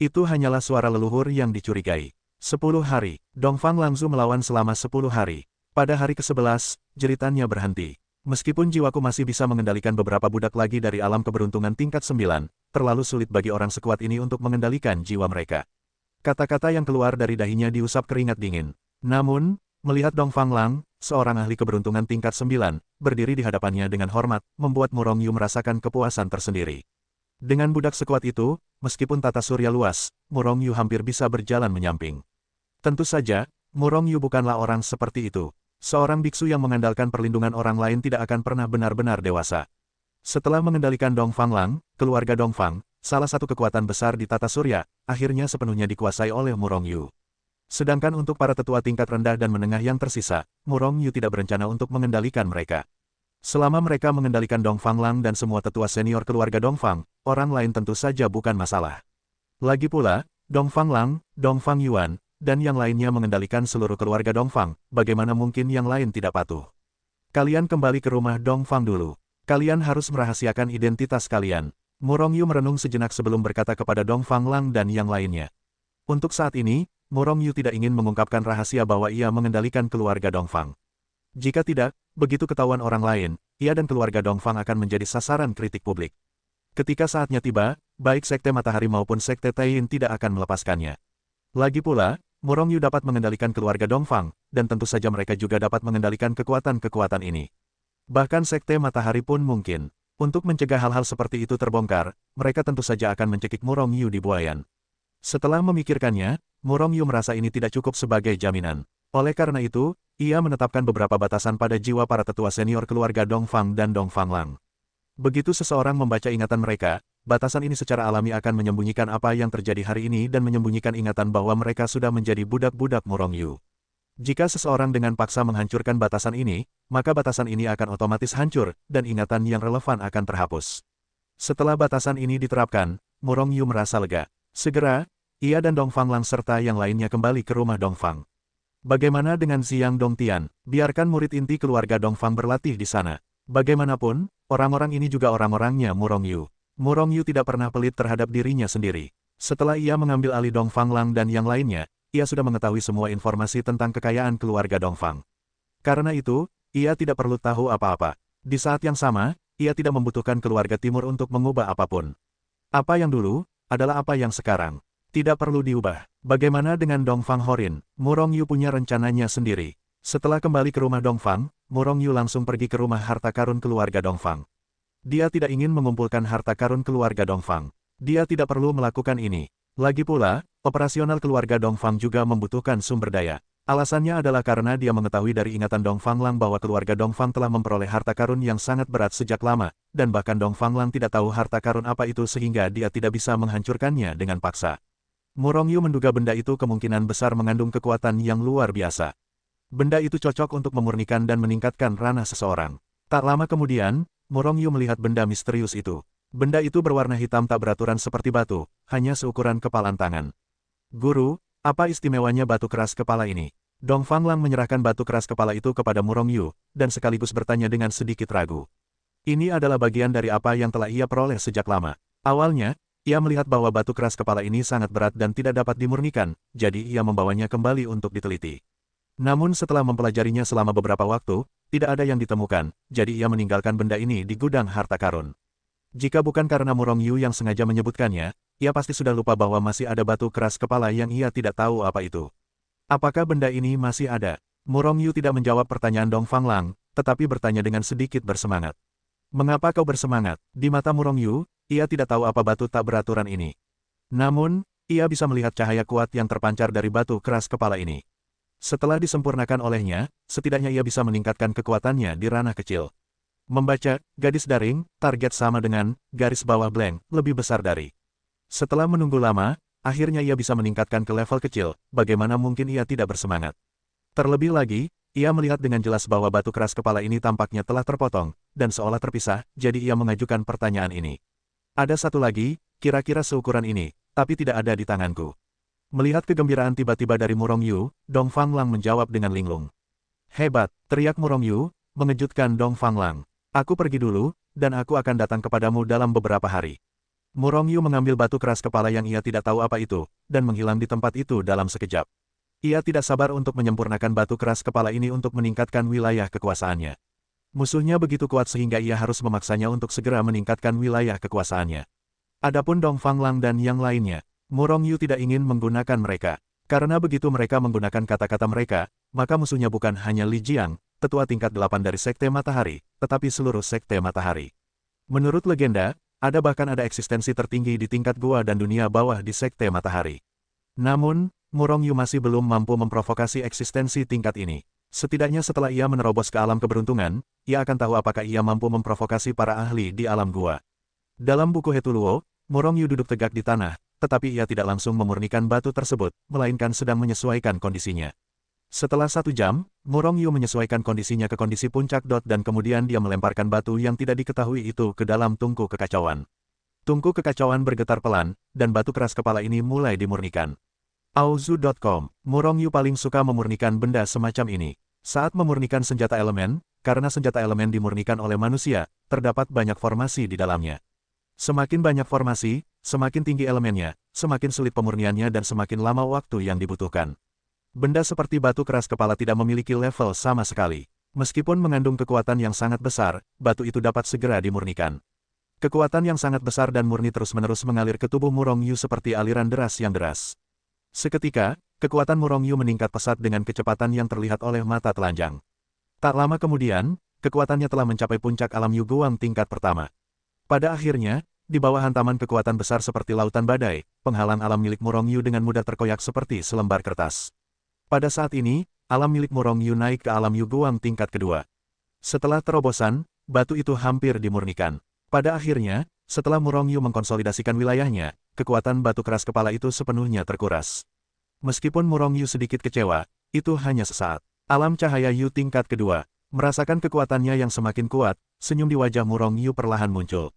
Itu hanyalah suara leluhur yang dicurigai. 10 hari, Dong Fang Langzu melawan selama 10 hari. Pada hari ke-11, jeritannya berhenti. Meskipun jiwaku masih bisa mengendalikan beberapa budak lagi dari alam keberuntungan tingkat 9, terlalu sulit bagi orang sekuat ini untuk mengendalikan jiwa mereka. Kata-kata yang keluar dari dahinya diusap keringat dingin. Namun, melihat Dong Fang Lang, seorang ahli keberuntungan tingkat 9, berdiri di hadapannya dengan hormat, membuat Murong Yu merasakan kepuasan tersendiri. Dengan budak sekuat itu, meskipun tata surya luas, Murong Yu hampir bisa berjalan menyamping. Tentu saja, Murong Yu bukanlah orang seperti itu. Seorang biksu yang mengandalkan perlindungan orang lain tidak akan pernah benar-benar dewasa. Setelah mengendalikan Dong Fang Lang, keluarga Dong Fang, salah satu kekuatan besar di tata surya, akhirnya sepenuhnya dikuasai oleh Murong Yu. Sedangkan untuk para tetua tingkat rendah dan menengah yang tersisa, Murong Yu tidak berencana untuk mengendalikan mereka. Selama mereka mengendalikan Dong Fang Lang dan semua tetua senior keluarga Dong Fang, orang lain tentu saja bukan masalah. Lagi pula, Dong Fang Lang, Dong Fang Yuan, dan yang lainnya mengendalikan seluruh keluarga Dong Fang, bagaimana mungkin yang lain tidak patuh? Kalian kembali ke rumah Dong Fang dulu. Kalian harus merahasiakan identitas kalian. Murongyu merenung sejenak sebelum berkata kepada Dong Fanglang dan yang lainnya. Untuk saat ini, Murongyu tidak ingin mengungkapkan rahasia bahwa ia mengendalikan keluarga Dongfang. Jika tidak, begitu ketahuan orang lain, ia dan keluarga Dongfang akan menjadi sasaran kritik publik. Ketika saatnya tiba, baik Sekte Matahari maupun Sekte Taiyin tidak akan melepaskannya. Lagi pula, Murongyu dapat mengendalikan keluarga Dongfang, dan tentu saja mereka juga dapat mengendalikan kekuatan-kekuatan ini. Bahkan Sekte Matahari pun mungkin. Untuk mencegah hal-hal seperti itu terbongkar, mereka tentu saja akan mencekik Murongyu di buayan. Setelah memikirkannya, Murongyu merasa ini tidak cukup sebagai jaminan. Oleh karena itu, ia menetapkan beberapa batasan pada jiwa para tetua senior keluarga Dongfang dan Dongfanglang. Begitu seseorang membaca ingatan mereka, batasan ini secara alami akan menyembunyikan apa yang terjadi hari ini dan menyembunyikan ingatan bahwa mereka sudah menjadi budak-budak Murongyu. Jika seseorang dengan paksa menghancurkan batasan ini, maka batasan ini akan otomatis hancur, dan ingatan yang relevan akan terhapus. Setelah batasan ini diterapkan, Murongyu merasa lega. Segera, ia dan Dongfanglang serta yang lainnya kembali ke rumah Dongfang. Bagaimana dengan Xiang Dongtian? Biarkan murid inti keluarga Dongfang berlatih di sana. Bagaimanapun, orang-orang ini juga orang-orangnya Murongyu. Murongyu tidak pernah pelit terhadap dirinya sendiri. Setelah ia mengambil alih Dongfanglang dan yang lainnya, ia sudah mengetahui semua informasi tentang kekayaan keluarga Dongfang. Karena itu, ia tidak perlu tahu apa-apa. Di saat yang sama, ia tidak membutuhkan keluarga timur untuk mengubah apapun. Apa yang dulu, adalah apa yang sekarang. Tidak perlu diubah. Bagaimana dengan Dongfang Horin? Murongyu punya rencananya sendiri. Setelah kembali ke rumah Dongfang, Murongyu langsung pergi ke rumah harta karun keluarga Dongfang. Dia tidak ingin mengumpulkan harta karun keluarga Dongfang. Dia tidak perlu melakukan ini. Lagi pula, operasional keluarga Dongfang juga membutuhkan sumber daya. Alasannya adalah karena dia mengetahui dari ingatan Dongfanglang bahwa keluarga Dongfang telah memperoleh harta karun yang sangat berat sejak lama, dan bahkan Dongfanglang tidak tahu harta karun apa itu sehingga dia tidak bisa menghancurkannya dengan paksa. Murongyu menduga benda itu kemungkinan besar mengandung kekuatan yang luar biasa. Benda itu cocok untuk memurnikan dan meningkatkan ranah seseorang. Tak lama kemudian, Murongyu melihat benda misterius itu. Benda itu berwarna hitam tak beraturan seperti batu, hanya seukuran kepalan tangan. Guru, apa istimewanya batu keras kepala ini? Dongfanglang menyerahkan batu keras kepala itu kepada Murongyu, dan sekaligus bertanya dengan sedikit ragu. Ini adalah bagian dari apa yang telah ia peroleh sejak lama. Awalnya, ia melihat bahwa batu keras kepala ini sangat berat dan tidak dapat dimurnikan, jadi ia membawanya kembali untuk diteliti. Namun setelah mempelajarinya selama beberapa waktu, tidak ada yang ditemukan, jadi ia meninggalkan benda ini di gudang harta karun. Jika bukan karena Murongyu yang sengaja menyebutkannya, ia pasti sudah lupa bahwa masih ada batu keras kepala yang ia tidak tahu apa itu. Apakah benda ini masih ada? Murongyu tidak menjawab pertanyaan Dongfanglang, tetapi bertanya dengan sedikit bersemangat. Mengapa kau bersemangat? Di mata Murongyu, ia tidak tahu apa batu tak beraturan ini. Namun, ia bisa melihat cahaya kuat yang terpancar dari batu keras kepala ini. Setelah disempurnakan olehnya, setidaknya ia bisa meningkatkan kekuatannya di ranah kecil. Membaca, gadis daring, target sama dengan, garis bawah blank, lebih besar dari. Setelah menunggu lama, akhirnya ia bisa meningkatkan ke level kecil, bagaimana mungkin ia tidak bersemangat. Terlebih lagi, ia melihat dengan jelas bahwa batu keras kepala ini tampaknya telah terpotong, dan seolah terpisah, jadi ia mengajukan pertanyaan ini. Ada satu lagi, kira-kira seukuran ini, tapi tidak ada di tanganku. Melihat kegembiraan tiba-tiba dari Murongyu, Dongfanglang menjawab dengan linglung. Hebat, teriak Murongyu, mengejutkan Dongfanglang. Aku pergi dulu, dan aku akan datang kepadamu dalam beberapa hari. Murongyu mengambil batu keras kepala yang ia tidak tahu apa itu, dan menghilang di tempat itu dalam sekejap. Ia tidak sabar untuk menyempurnakan batu keras kepala ini untuk meningkatkan wilayah kekuasaannya. Musuhnya begitu kuat sehingga ia harus memaksanya untuk segera meningkatkan wilayah kekuasaannya. Adapun Dongfanglang dan yang lainnya, Murongyu tidak ingin menggunakan mereka. Karena begitu mereka menggunakan kata-kata mereka, maka musuhnya bukan hanya Li Jiang, tetua tingkat 8 dari Sekte Matahari, tetapi seluruh Sekte Matahari. Menurut legenda, bahkan ada eksistensi tertinggi di tingkat gua dan dunia bawah di Sekte Matahari. Namun, Murongyu masih belum mampu memprovokasi eksistensi tingkat ini. Setidaknya setelah ia menerobos ke alam keberuntungan, ia akan tahu apakah ia mampu memprovokasi para ahli di alam gua. Dalam buku Hetuluo, Murongyu duduk tegak di tanah, tetapi ia tidak langsung memurnikan batu tersebut, melainkan sedang menyesuaikan kondisinya. Setelah 1 jam, Murongyu menyesuaikan kondisinya ke kondisi puncak dot dan kemudian dia melemparkan batu yang tidak diketahui itu ke dalam tungku kekacauan. Tungku kekacauan bergetar pelan, dan batu keras kepala ini mulai dimurnikan. Aozu.com, Murongyu paling suka memurnikan benda semacam ini. Saat memurnikan senjata elemen, karena senjata elemen dimurnikan oleh manusia, terdapat banyak formasi di dalamnya. Semakin banyak formasi, semakin tinggi elemennya, semakin sulit pemurniannya dan semakin lama waktu yang dibutuhkan. Benda seperti batu keras kepala tidak memiliki level sama sekali. Meskipun mengandung kekuatan yang sangat besar, batu itu dapat segera dimurnikan. Kekuatan yang sangat besar dan murni terus-menerus mengalir ke tubuh Murong Yu seperti aliran deras yang deras. Seketika, kekuatan Murong Yu meningkat pesat dengan kecepatan yang terlihat oleh mata telanjang. Tak lama kemudian, kekuatannya telah mencapai puncak alam Yu Guang tingkat pertama. Pada akhirnya, di bawah hantaman kekuatan besar seperti lautan badai, penghalang alam milik Murong Yu dengan mudah terkoyak seperti selembar kertas. Pada saat ini, alam milik Murong Yu naik ke alam Yu Guang tingkat kedua. Setelah terobosan, batu itu hampir dimurnikan. Pada akhirnya, setelah Murong Yu mengkonsolidasikan wilayahnya, kekuatan batu keras kepala itu sepenuhnya terkuras. Meskipun Murong Yu sedikit kecewa, itu hanya sesaat. Alam cahaya Yu tingkat kedua, merasakan kekuatannya yang semakin kuat, senyum di wajah Murong Yu perlahan muncul.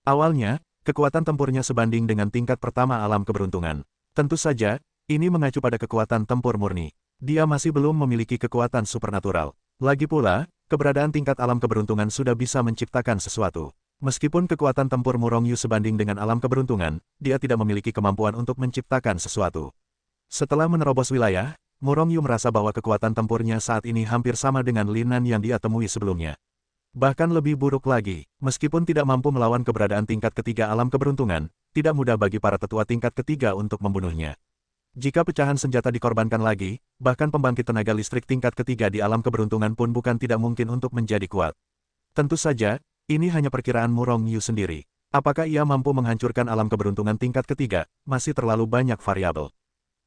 Awalnya, kekuatan tempurnya sebanding dengan tingkat pertama alam keberuntungan. Tentu saja, ini mengacu pada kekuatan tempur murni. Dia masih belum memiliki kekuatan supernatural. Lagi pula, keberadaan tingkat alam keberuntungan sudah bisa menciptakan sesuatu. Meskipun kekuatan tempur Murong Yu sebanding dengan alam keberuntungan, dia tidak memiliki kemampuan untuk menciptakan sesuatu. Setelah menerobos wilayah, Murong Yu merasa bahwa kekuatan tempurnya saat ini hampir sama dengan Lin Nan yang dia temui sebelumnya. Bahkan lebih buruk lagi, meskipun tidak mampu melawan keberadaan tingkat ketiga alam keberuntungan, tidak mudah bagi para tetua tingkat ketiga untuk membunuhnya. Jika pecahan senjata dikorbankan lagi, bahkan pembangkit tenaga listrik tingkat ketiga di alam keberuntungan pun bukan tidak mungkin untuk menjadi kuat. Tentu saja, ini hanya perkiraan Murong Yu sendiri. Apakah ia mampu menghancurkan alam keberuntungan tingkat ketiga, masih terlalu banyak variabel.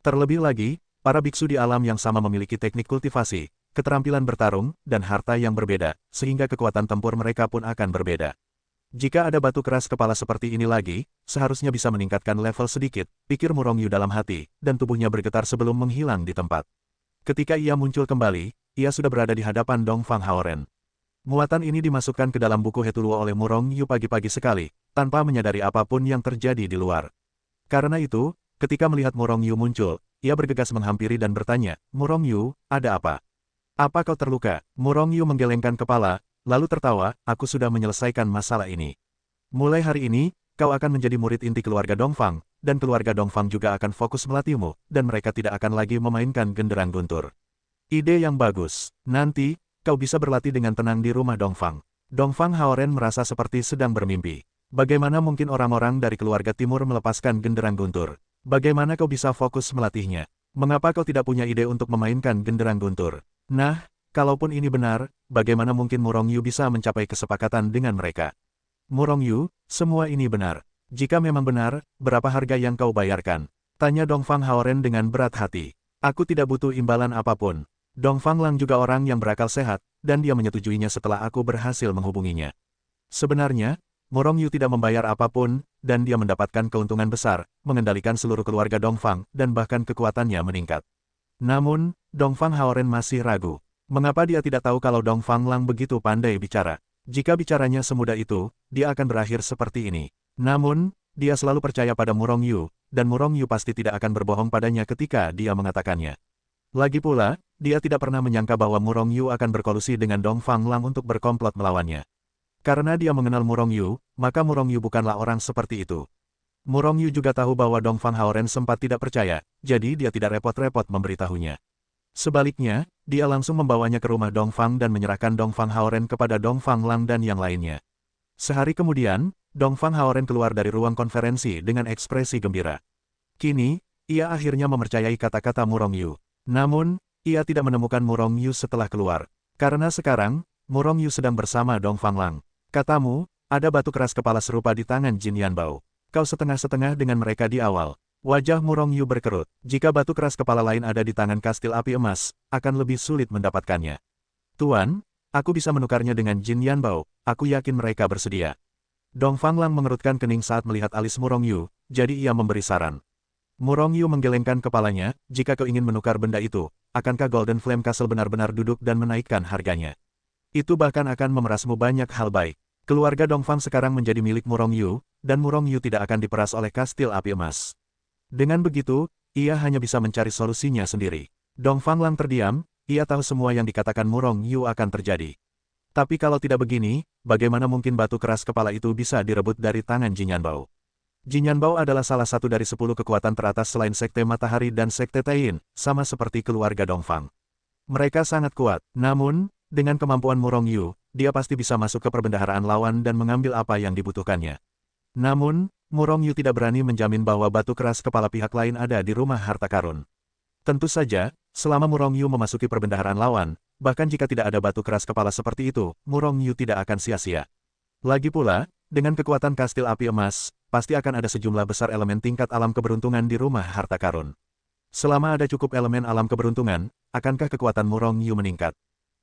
Terlebih lagi, para biksu di alam yang sama memiliki teknik kultivasi, keterampilan bertarung, dan harta yang berbeda, sehingga kekuatan tempur mereka pun akan berbeda. Jika ada batu keras kepala seperti ini lagi, seharusnya bisa meningkatkan level sedikit, pikir Murong Yu dalam hati, dan tubuhnya bergetar sebelum menghilang di tempat. Ketika ia muncul kembali, ia sudah berada di hadapan Dongfang Haoren. Muatan ini dimasukkan ke dalam buku Hetuluo oleh Murong Yu pagi-pagi sekali, tanpa menyadari apapun yang terjadi di luar. Karena itu, ketika melihat Murong Yu muncul, ia bergegas menghampiri dan bertanya, "Murong Yu, ada apa? Apa kau terluka?" Murong Yu menggelengkan kepala, lalu tertawa, "Aku sudah menyelesaikan masalah ini. Mulai hari ini, kau akan menjadi murid inti keluarga Dongfang, dan keluarga Dongfang juga akan fokus melatihmu, dan mereka tidak akan lagi memainkan genderang guntur. Ide yang bagus. Nanti, kau bisa berlatih dengan tenang di rumah Dongfang." Dongfang Haoren merasa seperti sedang bermimpi. Bagaimana mungkin orang-orang dari keluarga timur melepaskan genderang guntur? Bagaimana kau bisa fokus melatihnya? Mengapa kau tidak punya ide untuk memainkan genderang guntur? Nah, kalaupun ini benar, bagaimana mungkin Murong Yu bisa mencapai kesepakatan dengan mereka? Murong Yu, semua ini benar. Jika memang benar, berapa harga yang kau bayarkan? Tanya Dongfang Haoren dengan berat hati. Aku tidak butuh imbalan apapun. Dongfang Lang juga orang yang berakal sehat, dan dia menyetujuinya setelah aku berhasil menghubunginya. Sebenarnya, Murong Yu tidak membayar apapun, dan dia mendapatkan keuntungan besar, mengendalikan seluruh keluarga Dongfang, dan bahkan kekuatannya meningkat. Namun, Dongfang Haoren masih ragu. Mengapa dia tidak tahu kalau Dongfang Lang begitu pandai bicara? Jika bicaranya semudah itu, dia akan berakhir seperti ini. Namun, dia selalu percaya pada Murong Yu, dan Murong Yu pasti tidak akan berbohong padanya ketika dia mengatakannya. Lagi pula, dia tidak pernah menyangka bahwa Murong Yu akan berkolusi dengan Dongfang Lang untuk berkomplot melawannya. Karena dia mengenal Murong Yu, maka Murong Yu bukanlah orang seperti itu. Murong Yu juga tahu bahwa Dongfang Haoren sempat tidak percaya, jadi dia tidak repot-repot memberitahunya. Sebaliknya, dia langsung membawanya ke rumah Dongfang dan menyerahkan Dongfang Haoren kepada Dongfang Lang dan yang lainnya. Sehari kemudian, Dongfang Haoren keluar dari ruang konferensi dengan ekspresi gembira. Kini, ia akhirnya mempercayai kata-kata Murong Yu. Namun, ia tidak menemukan Murong Yu setelah keluar. Karena sekarang, Murong Yu sedang bersama Dongfang Lang. "Katamu, ada batu keras kepala serupa di tangan Jin Yanbao. Kau setengah-setengah dengan mereka di awal." Wajah Murong Yu berkerut. Jika batu keras kepala lain ada di tangan kastil api emas, akan lebih sulit mendapatkannya. "Tuan, aku bisa menukarnya dengan Jin Yanbao, aku yakin mereka bersedia." Dongfang Lang mengerutkan kening saat melihat alis Murong Yu, jadi ia memberi saran. Murong Yu menggelengkan kepalanya, "Jika kau ingin menukar benda itu, akankah Golden Flame Castle benar-benar duduk dan menaikkan harganya? Itu bahkan akan memerasmu banyak hal baik. Keluarga Dongfang sekarang menjadi milik Murong Yu, dan Murong Yu tidak akan diperas oleh kastil api emas. Dengan begitu, ia hanya bisa mencari solusinya sendiri." Dongfang Lang terdiam, ia tahu semua yang dikatakan Murong Yu akan terjadi. Tapi kalau tidak begini, bagaimana mungkin batu keras kepala itu bisa direbut dari tangan Jin Yanbao? Jin Yanbao adalah salah satu dari 10 kekuatan teratas selain Sekte Matahari dan Sekte Taiyin, sama seperti keluarga Dongfang. Mereka sangat kuat, namun, dengan kemampuan Murong Yu, dia pasti bisa masuk ke perbendaharaan lawan dan mengambil apa yang dibutuhkannya. Namun, Murong Yu tidak berani menjamin bahwa batu keras kepala pihak lain ada di rumah harta karun. Tentu saja, selama Murong Yu memasuki perbendaharaan lawan, bahkan jika tidak ada batu keras kepala seperti itu, Murong Yu tidak akan sia-sia. Lagi pula, dengan kekuatan kastil api emas, pasti akan ada sejumlah besar elemen tingkat alam keberuntungan di rumah harta karun. Selama ada cukup elemen alam keberuntungan, akankah kekuatan Murong Yu meningkat?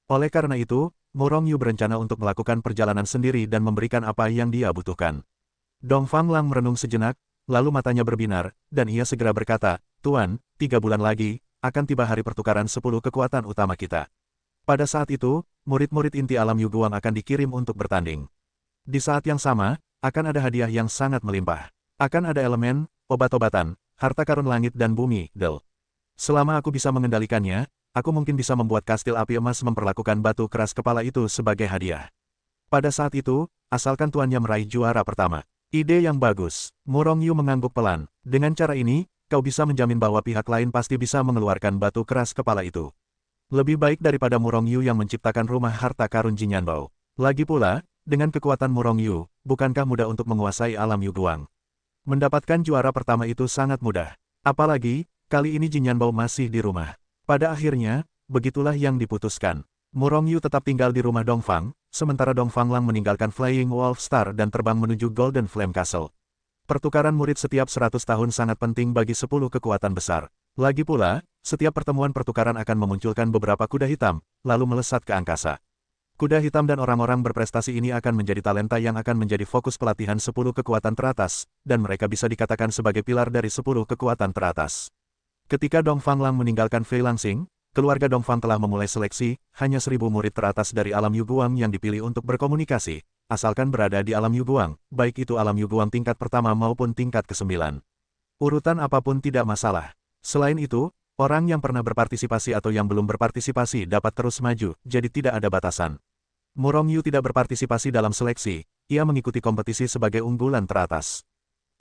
Oleh karena itu, Murong Yu berencana untuk melakukan perjalanan sendiri dan memberikan apa yang dia butuhkan. Dongfang Lang merenung sejenak, lalu matanya berbinar, dan ia segera berkata, "Tuan, 3 bulan lagi, akan tiba hari pertukaran 10 kekuatan utama kita. Pada saat itu, murid-murid inti alam Yuguang akan dikirim untuk bertanding. Di saat yang sama, akan ada hadiah yang sangat melimpah. Akan ada elemen, obat-obatan, harta karun langit dan bumi, Del. Selama aku bisa mengendalikannya, aku mungkin bisa membuat kastil api emas memperlakukan batu keras kepala itu sebagai hadiah. Pada saat itu, asalkan tuannya meraih juara pertama." Ide yang bagus. Murong Yu mengangguk pelan. Dengan cara ini, kau bisa menjamin bahwa pihak lain pasti bisa mengeluarkan batu keras kepala itu. Lebih baik daripada Murong Yu yang menciptakan rumah harta karun Jin Yanbao. Lagi pula, dengan kekuatan Murong Yu, bukankah mudah untuk menguasai alam Yuguang? Mendapatkan juara pertama itu sangat mudah. Apalagi, kali ini Jin Yanbao masih di rumah. Pada akhirnya, begitulah yang diputuskan. Murong Yu tetap tinggal di rumah Dongfang, sementara Dongfang Lang meninggalkan Flying Wolf Star dan terbang menuju Golden Flame Castle. Pertukaran murid setiap 100 tahun sangat penting bagi 10 kekuatan besar. Lagi pula, setiap pertemuan pertukaran akan memunculkan beberapa kuda hitam, lalu melesat ke angkasa. Kuda hitam dan orang-orang berprestasi ini akan menjadi talenta yang akan menjadi fokus pelatihan 10 kekuatan teratas, dan mereka bisa dikatakan sebagai pilar dari 10 kekuatan teratas. Ketika Dongfang Lang meninggalkan Fei Langsing, keluarga Dongfang telah memulai seleksi, hanya 1000 murid teratas dari alam Yuguang yang dipilih untuk berkomunikasi, asalkan berada di alam Yuguang, baik itu alam Yuguang tingkat pertama maupun tingkat ke-9. Urutan apapun tidak masalah. Selain itu, orang yang pernah berpartisipasi atau yang belum berpartisipasi dapat terus maju, jadi tidak ada batasan. Murong Yu tidak berpartisipasi dalam seleksi, ia mengikuti kompetisi sebagai unggulan teratas.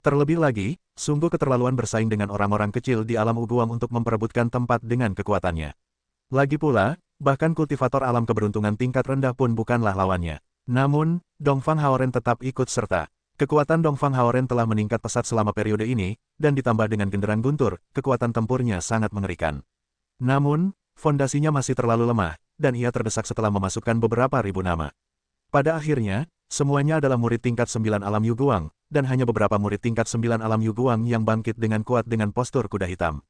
Terlebih lagi, sungguh keterlaluan bersaing dengan orang-orang kecil di alam Uguang untuk memperebutkan tempat dengan kekuatannya. Lagi pula, bahkan kultivator alam keberuntungan tingkat rendah pun bukanlah lawannya. Namun, Dongfang Haoren tetap ikut serta. Kekuatan Dongfang Haoren telah meningkat pesat selama periode ini, dan ditambah dengan genderang guntur, kekuatan tempurnya sangat mengerikan. Namun, fondasinya masih terlalu lemah, dan ia terdesak setelah memasukkan beberapa ribu nama. Pada akhirnya, semuanya adalah murid tingkat 9 alam Yuguang, dan hanya beberapa murid tingkat 9 alam Yuguang yang bangkit dengan kuat dengan postur kuda hitam.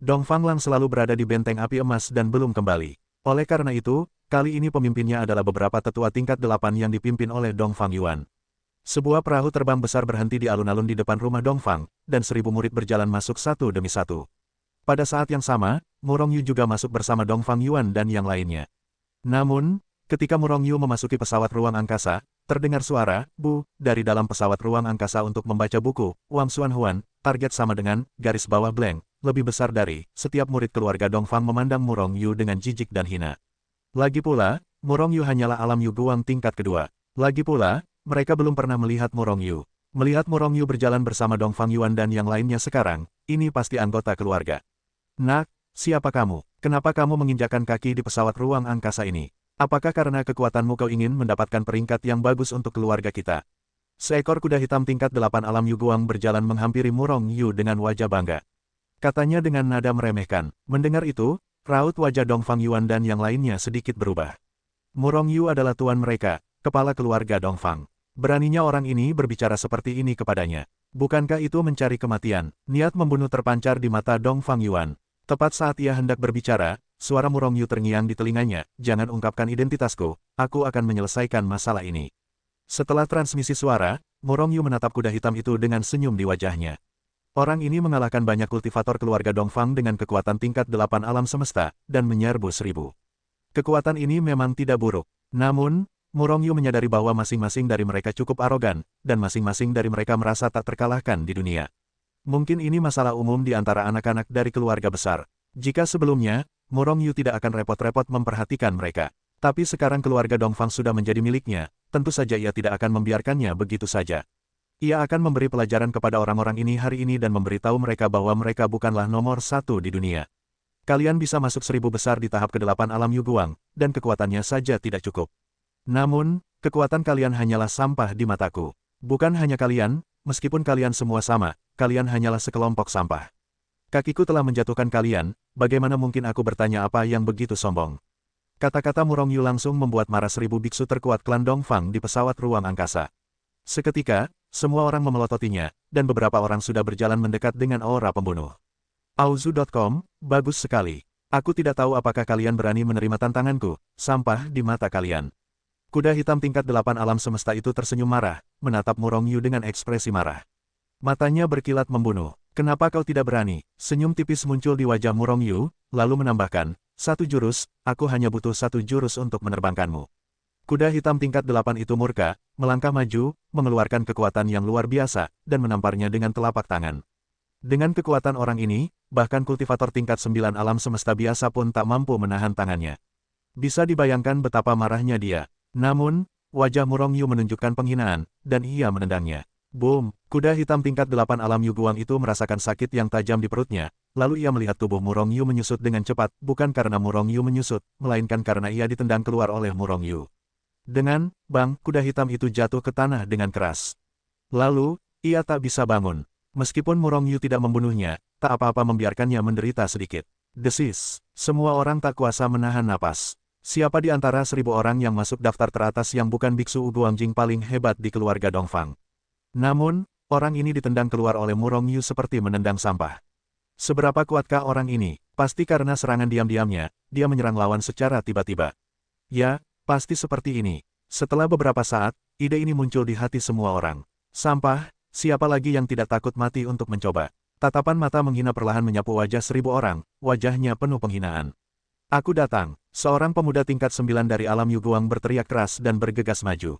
Dongfang Lang selalu berada di benteng api emas dan belum kembali. Oleh karena itu, kali ini pemimpinnya adalah beberapa tetua tingkat 8 yang dipimpin oleh Dongfang Yuan. Sebuah perahu terbang besar berhenti di alun-alun di depan rumah Dongfang, dan 1000 murid berjalan masuk satu demi satu. Pada saat yang sama, Murong Yu juga masuk bersama Dongfang Yuan dan yang lainnya. Namun, ketika Murong Yu memasuki pesawat ruang angkasa, terdengar suara, "Bu," dari dalam pesawat ruang angkasa untuk membaca buku, Wang Xuan Huan, target sama dengan, garis bawah blank, lebih besar dari, setiap murid keluarga Dongfang memandang Murong Yu dengan jijik dan hina. Lagi pula, Murong Yu hanyalah alam Yuguang tingkat kedua. Lagi pula, mereka belum pernah melihat Murong Yu. Melihat Murong Yu berjalan bersama Dongfang Yuan dan yang lainnya sekarang, ini pasti anggota keluarga. "Nak, siapa kamu? Kenapa kamu menginjakkan kaki di pesawat ruang angkasa ini? Apakah karena kekuatanmu kau ingin mendapatkan peringkat yang bagus untuk keluarga kita?" Seekor kuda hitam tingkat 8 alam Yuguang berjalan menghampiri Murong Yu dengan wajah bangga. Katanya dengan nada meremehkan. Mendengar itu, raut wajah Dongfang Yuan dan yang lainnya sedikit berubah. Murong Yu adalah tuan mereka, kepala keluarga Dongfang. Beraninya orang ini berbicara seperti ini kepadanya. Bukankah itu mencari kematian? Niat membunuh terpancar di mata Dongfang Yuan. Tepat saat ia hendak berbicara, suara Murong Yu terngiang di telinganya, "Jangan ungkapkan identitasku, aku akan menyelesaikan masalah ini." Setelah transmisi suara, Murong Yu menatap kuda hitam itu dengan senyum di wajahnya. Orang ini mengalahkan banyak kultivator keluarga Dongfang dengan kekuatan tingkat 8 alam semesta, dan menyerbu 1000. Kekuatan ini memang tidak buruk. Namun, Murong Yu menyadari bahwa masing-masing dari mereka cukup arogan, dan masing-masing dari mereka merasa tak terkalahkan di dunia. Mungkin ini masalah umum di antara anak-anak dari keluarga besar. Jika sebelumnya, Murong Yu tidak akan repot-repot memperhatikan mereka. Tapi sekarang keluarga Dongfang sudah menjadi miliknya, tentu saja ia tidak akan membiarkannya begitu saja. Ia akan memberi pelajaran kepada orang-orang ini hari ini dan memberitahu mereka bahwa mereka bukanlah nomor satu di dunia. Kalian bisa masuk 1000 besar di tahap ke-8 alam Yuguang, dan kekuatannya saja tidak cukup. Namun, kekuatan kalian hanyalah sampah di mataku. Bukan hanya kalian, meskipun kalian semua sama, kalian hanyalah sekelompok sampah. Kakiku telah menjatuhkan kalian, bagaimana mungkin aku bertanya apa yang begitu sombong? Kata-kata Murong Yu langsung membuat marah 1000 biksu terkuat klan Dongfang di pesawat ruang angkasa. Seketika, semua orang memelototinya, dan beberapa orang sudah berjalan mendekat dengan aura pembunuh. Auzu.com, bagus sekali. Aku tidak tahu apakah kalian berani menerima tantanganku, sampah di mata kalian. Kuda hitam tingkat 8 alam semesta itu tersenyum marah, menatap Murong Yu dengan ekspresi marah. Matanya berkilat membunuh. Kenapa kau tidak berani? Senyum tipis muncul di wajah Murong Yu, lalu menambahkan, 1 jurus, aku hanya butuh 1 jurus untuk menerbangkanmu. Kuda hitam tingkat 8 itu murka, melangkah maju, mengeluarkan kekuatan yang luar biasa, dan menamparnya dengan telapak tangan. Dengan kekuatan orang ini, bahkan kultivator tingkat 9 alam semesta biasa pun tak mampu menahan tangannya. Bisa dibayangkan betapa marahnya dia. Namun, wajah Murong Yu menunjukkan penghinaan, dan ia menendangnya. Boom! Kuda hitam tingkat 8 alam Yuguang itu merasakan sakit yang tajam di perutnya, lalu ia melihat tubuh Murong Yu menyusut dengan cepat, bukan karena Murong Yu menyusut, melainkan karena ia ditendang keluar oleh Murong Yu. Dengan bang, kuda hitam itu jatuh ke tanah dengan keras. Lalu, ia tak bisa bangun. Meskipun Murong Yu tidak membunuhnya, tak apa-apa membiarkannya menderita sedikit. Desis, semua orang tak kuasa menahan napas. Siapa di antara 1000 orang yang masuk daftar teratas yang bukan biksu Uguangjing paling hebat di keluarga Dongfang? Namun, orang ini ditendang keluar oleh Murong Yu seperti menendang sampah. Seberapa kuatkah orang ini? Pasti karena serangan diam-diamnya, dia menyerang lawan secara tiba-tiba. Ya, pasti seperti ini. Setelah beberapa saat, ide ini muncul di hati semua orang. Sampah, siapa lagi yang tidak takut mati untuk mencoba? Tatapan mata menghina perlahan menyapu wajah 1000 orang, wajahnya penuh penghinaan. Aku datang, seorang pemuda tingkat 9 dari alam Yuguang berteriak keras dan bergegas maju.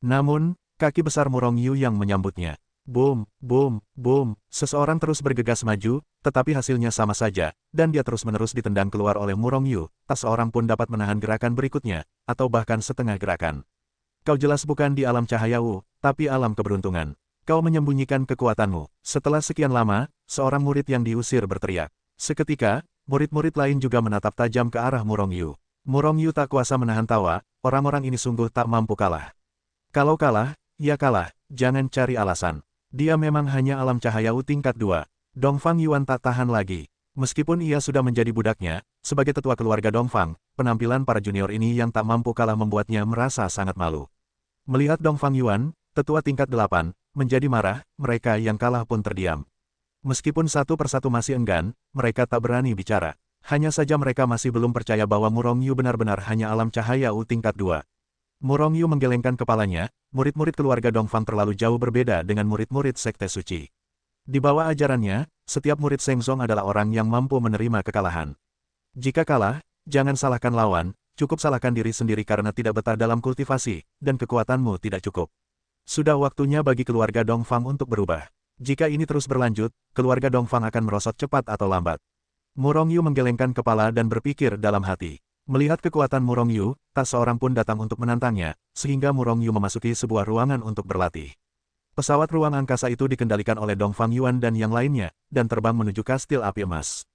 Namun, kaki besar Murong Yu yang menyambutnya. Boom, boom, boom, seseorang terus bergegas maju, tetapi hasilnya sama saja, dan dia terus-menerus ditendang keluar oleh Murong Yu, tak seorang pun dapat menahan gerakan berikutnya, atau bahkan setengah gerakan. Kau jelas bukan di alam cahaya Wu, tapi alam keberuntungan. Kau menyembunyikan kekuatanmu. Setelah sekian lama, seorang murid yang diusir berteriak. Seketika, murid-murid lain juga menatap tajam ke arah Murong Yu. Murong Yu tak kuasa menahan tawa, orang-orang ini sungguh tak mampu kalah. Kalau kalah, ya kalah, jangan cari alasan. Dia memang hanya alam cahaya Wu tingkat 2. Dongfang Yuan tak tahan lagi. Meskipun ia sudah menjadi budaknya, sebagai tetua keluarga Dongfang, penampilan para junior ini yang tak mampu kalah membuatnya merasa sangat malu. Melihat Dongfang Yuan, tetua tingkat 8, menjadi marah, mereka yang kalah pun terdiam. Meskipun satu persatu masih enggan, mereka tak berani bicara. Hanya saja mereka masih belum percaya bahwa Murong Yu benar-benar hanya alam cahaya Wu tingkat 2. Murong Yu menggelengkan kepalanya, murid-murid keluarga Dongfang terlalu jauh berbeda dengan murid-murid Sekte Suci. Di bawah ajarannya, setiap murid Shengzong adalah orang yang mampu menerima kekalahan. Jika kalah, jangan salahkan lawan, cukup salahkan diri sendiri karena tidak betah dalam kultivasi, dan kekuatanmu tidak cukup. Sudah waktunya bagi keluarga Dongfang untuk berubah. Jika ini terus berlanjut, keluarga Dongfang akan merosot cepat atau lambat. Murong Yu menggelengkan kepala dan berpikir dalam hati. Melihat kekuatan Murong Yu, tak seorang pun datang untuk menantangnya, sehingga Murong Yu memasuki sebuah ruangan untuk berlatih. Pesawat ruang angkasa itu dikendalikan oleh Dongfang Yuan dan yang lainnya, dan terbang menuju kastil api emas.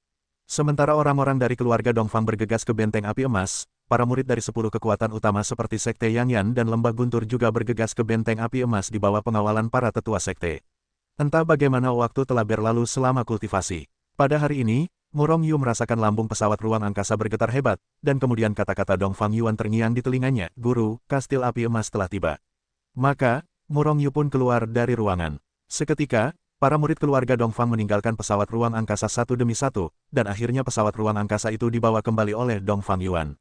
Sementara orang-orang dari keluarga Dongfang bergegas ke benteng api emas, para murid dari 10 kekuatan utama seperti Sekte Yangyan dan Lembah Guntur juga bergegas ke benteng api emas di bawah pengawalan para tetua sekte. Entah bagaimana waktu telah berlalu selama kultivasi. Pada hari ini, Murong Yu merasakan lambung pesawat ruang angkasa bergetar hebat, dan kemudian kata-kata Dongfang Yuan terngiang di telinganya, "Guru, kastil api emas telah tiba." Maka, Murong Yu pun keluar dari ruangan. Seketika, para murid keluarga Dongfang meninggalkan pesawat ruang angkasa satu demi satu, dan akhirnya pesawat ruang angkasa itu dibawa kembali oleh Dongfang Yuan.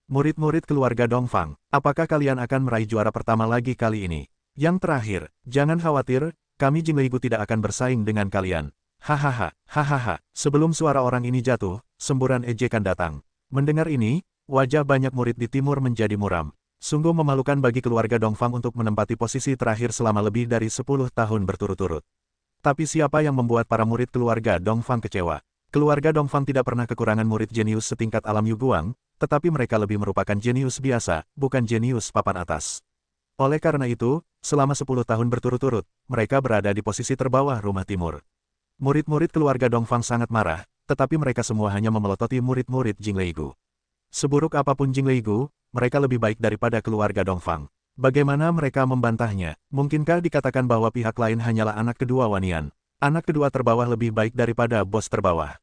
Murid-murid keluarga Dongfang, apakah kalian akan meraih juara pertama lagi kali ini? Yang terakhir, jangan khawatir, kami Jingligu tidak akan bersaing dengan kalian. Hahaha, hahaha. Sebelum suara orang ini jatuh, semburan ejekan datang. Mendengar ini, wajah banyak murid di timur menjadi muram. Sungguh memalukan bagi keluarga Dongfang untuk menempati posisi terakhir selama lebih dari 10 tahun berturut-turut. Tapi siapa yang membuat para murid keluarga Dongfang kecewa? Keluarga Dongfang tidak pernah kekurangan murid jenius setingkat alam Yuguang, tetapi mereka lebih merupakan jenius biasa, bukan jenius papan atas. Oleh karena itu, selama 10 tahun berturut-turut, mereka berada di posisi terbawah rumah timur. Murid-murid keluarga Dongfang sangat marah, tetapi mereka semua hanya memelototi murid-murid Jing Leigu. Seburuk apapun Jing Leigu, mereka lebih baik daripada keluarga Dongfang. Bagaimana mereka membantahnya? Mungkinkah dikatakan bahwa pihak lain hanyalah anak kedua Wanian? Anak kedua terbawah lebih baik daripada bos terbawah.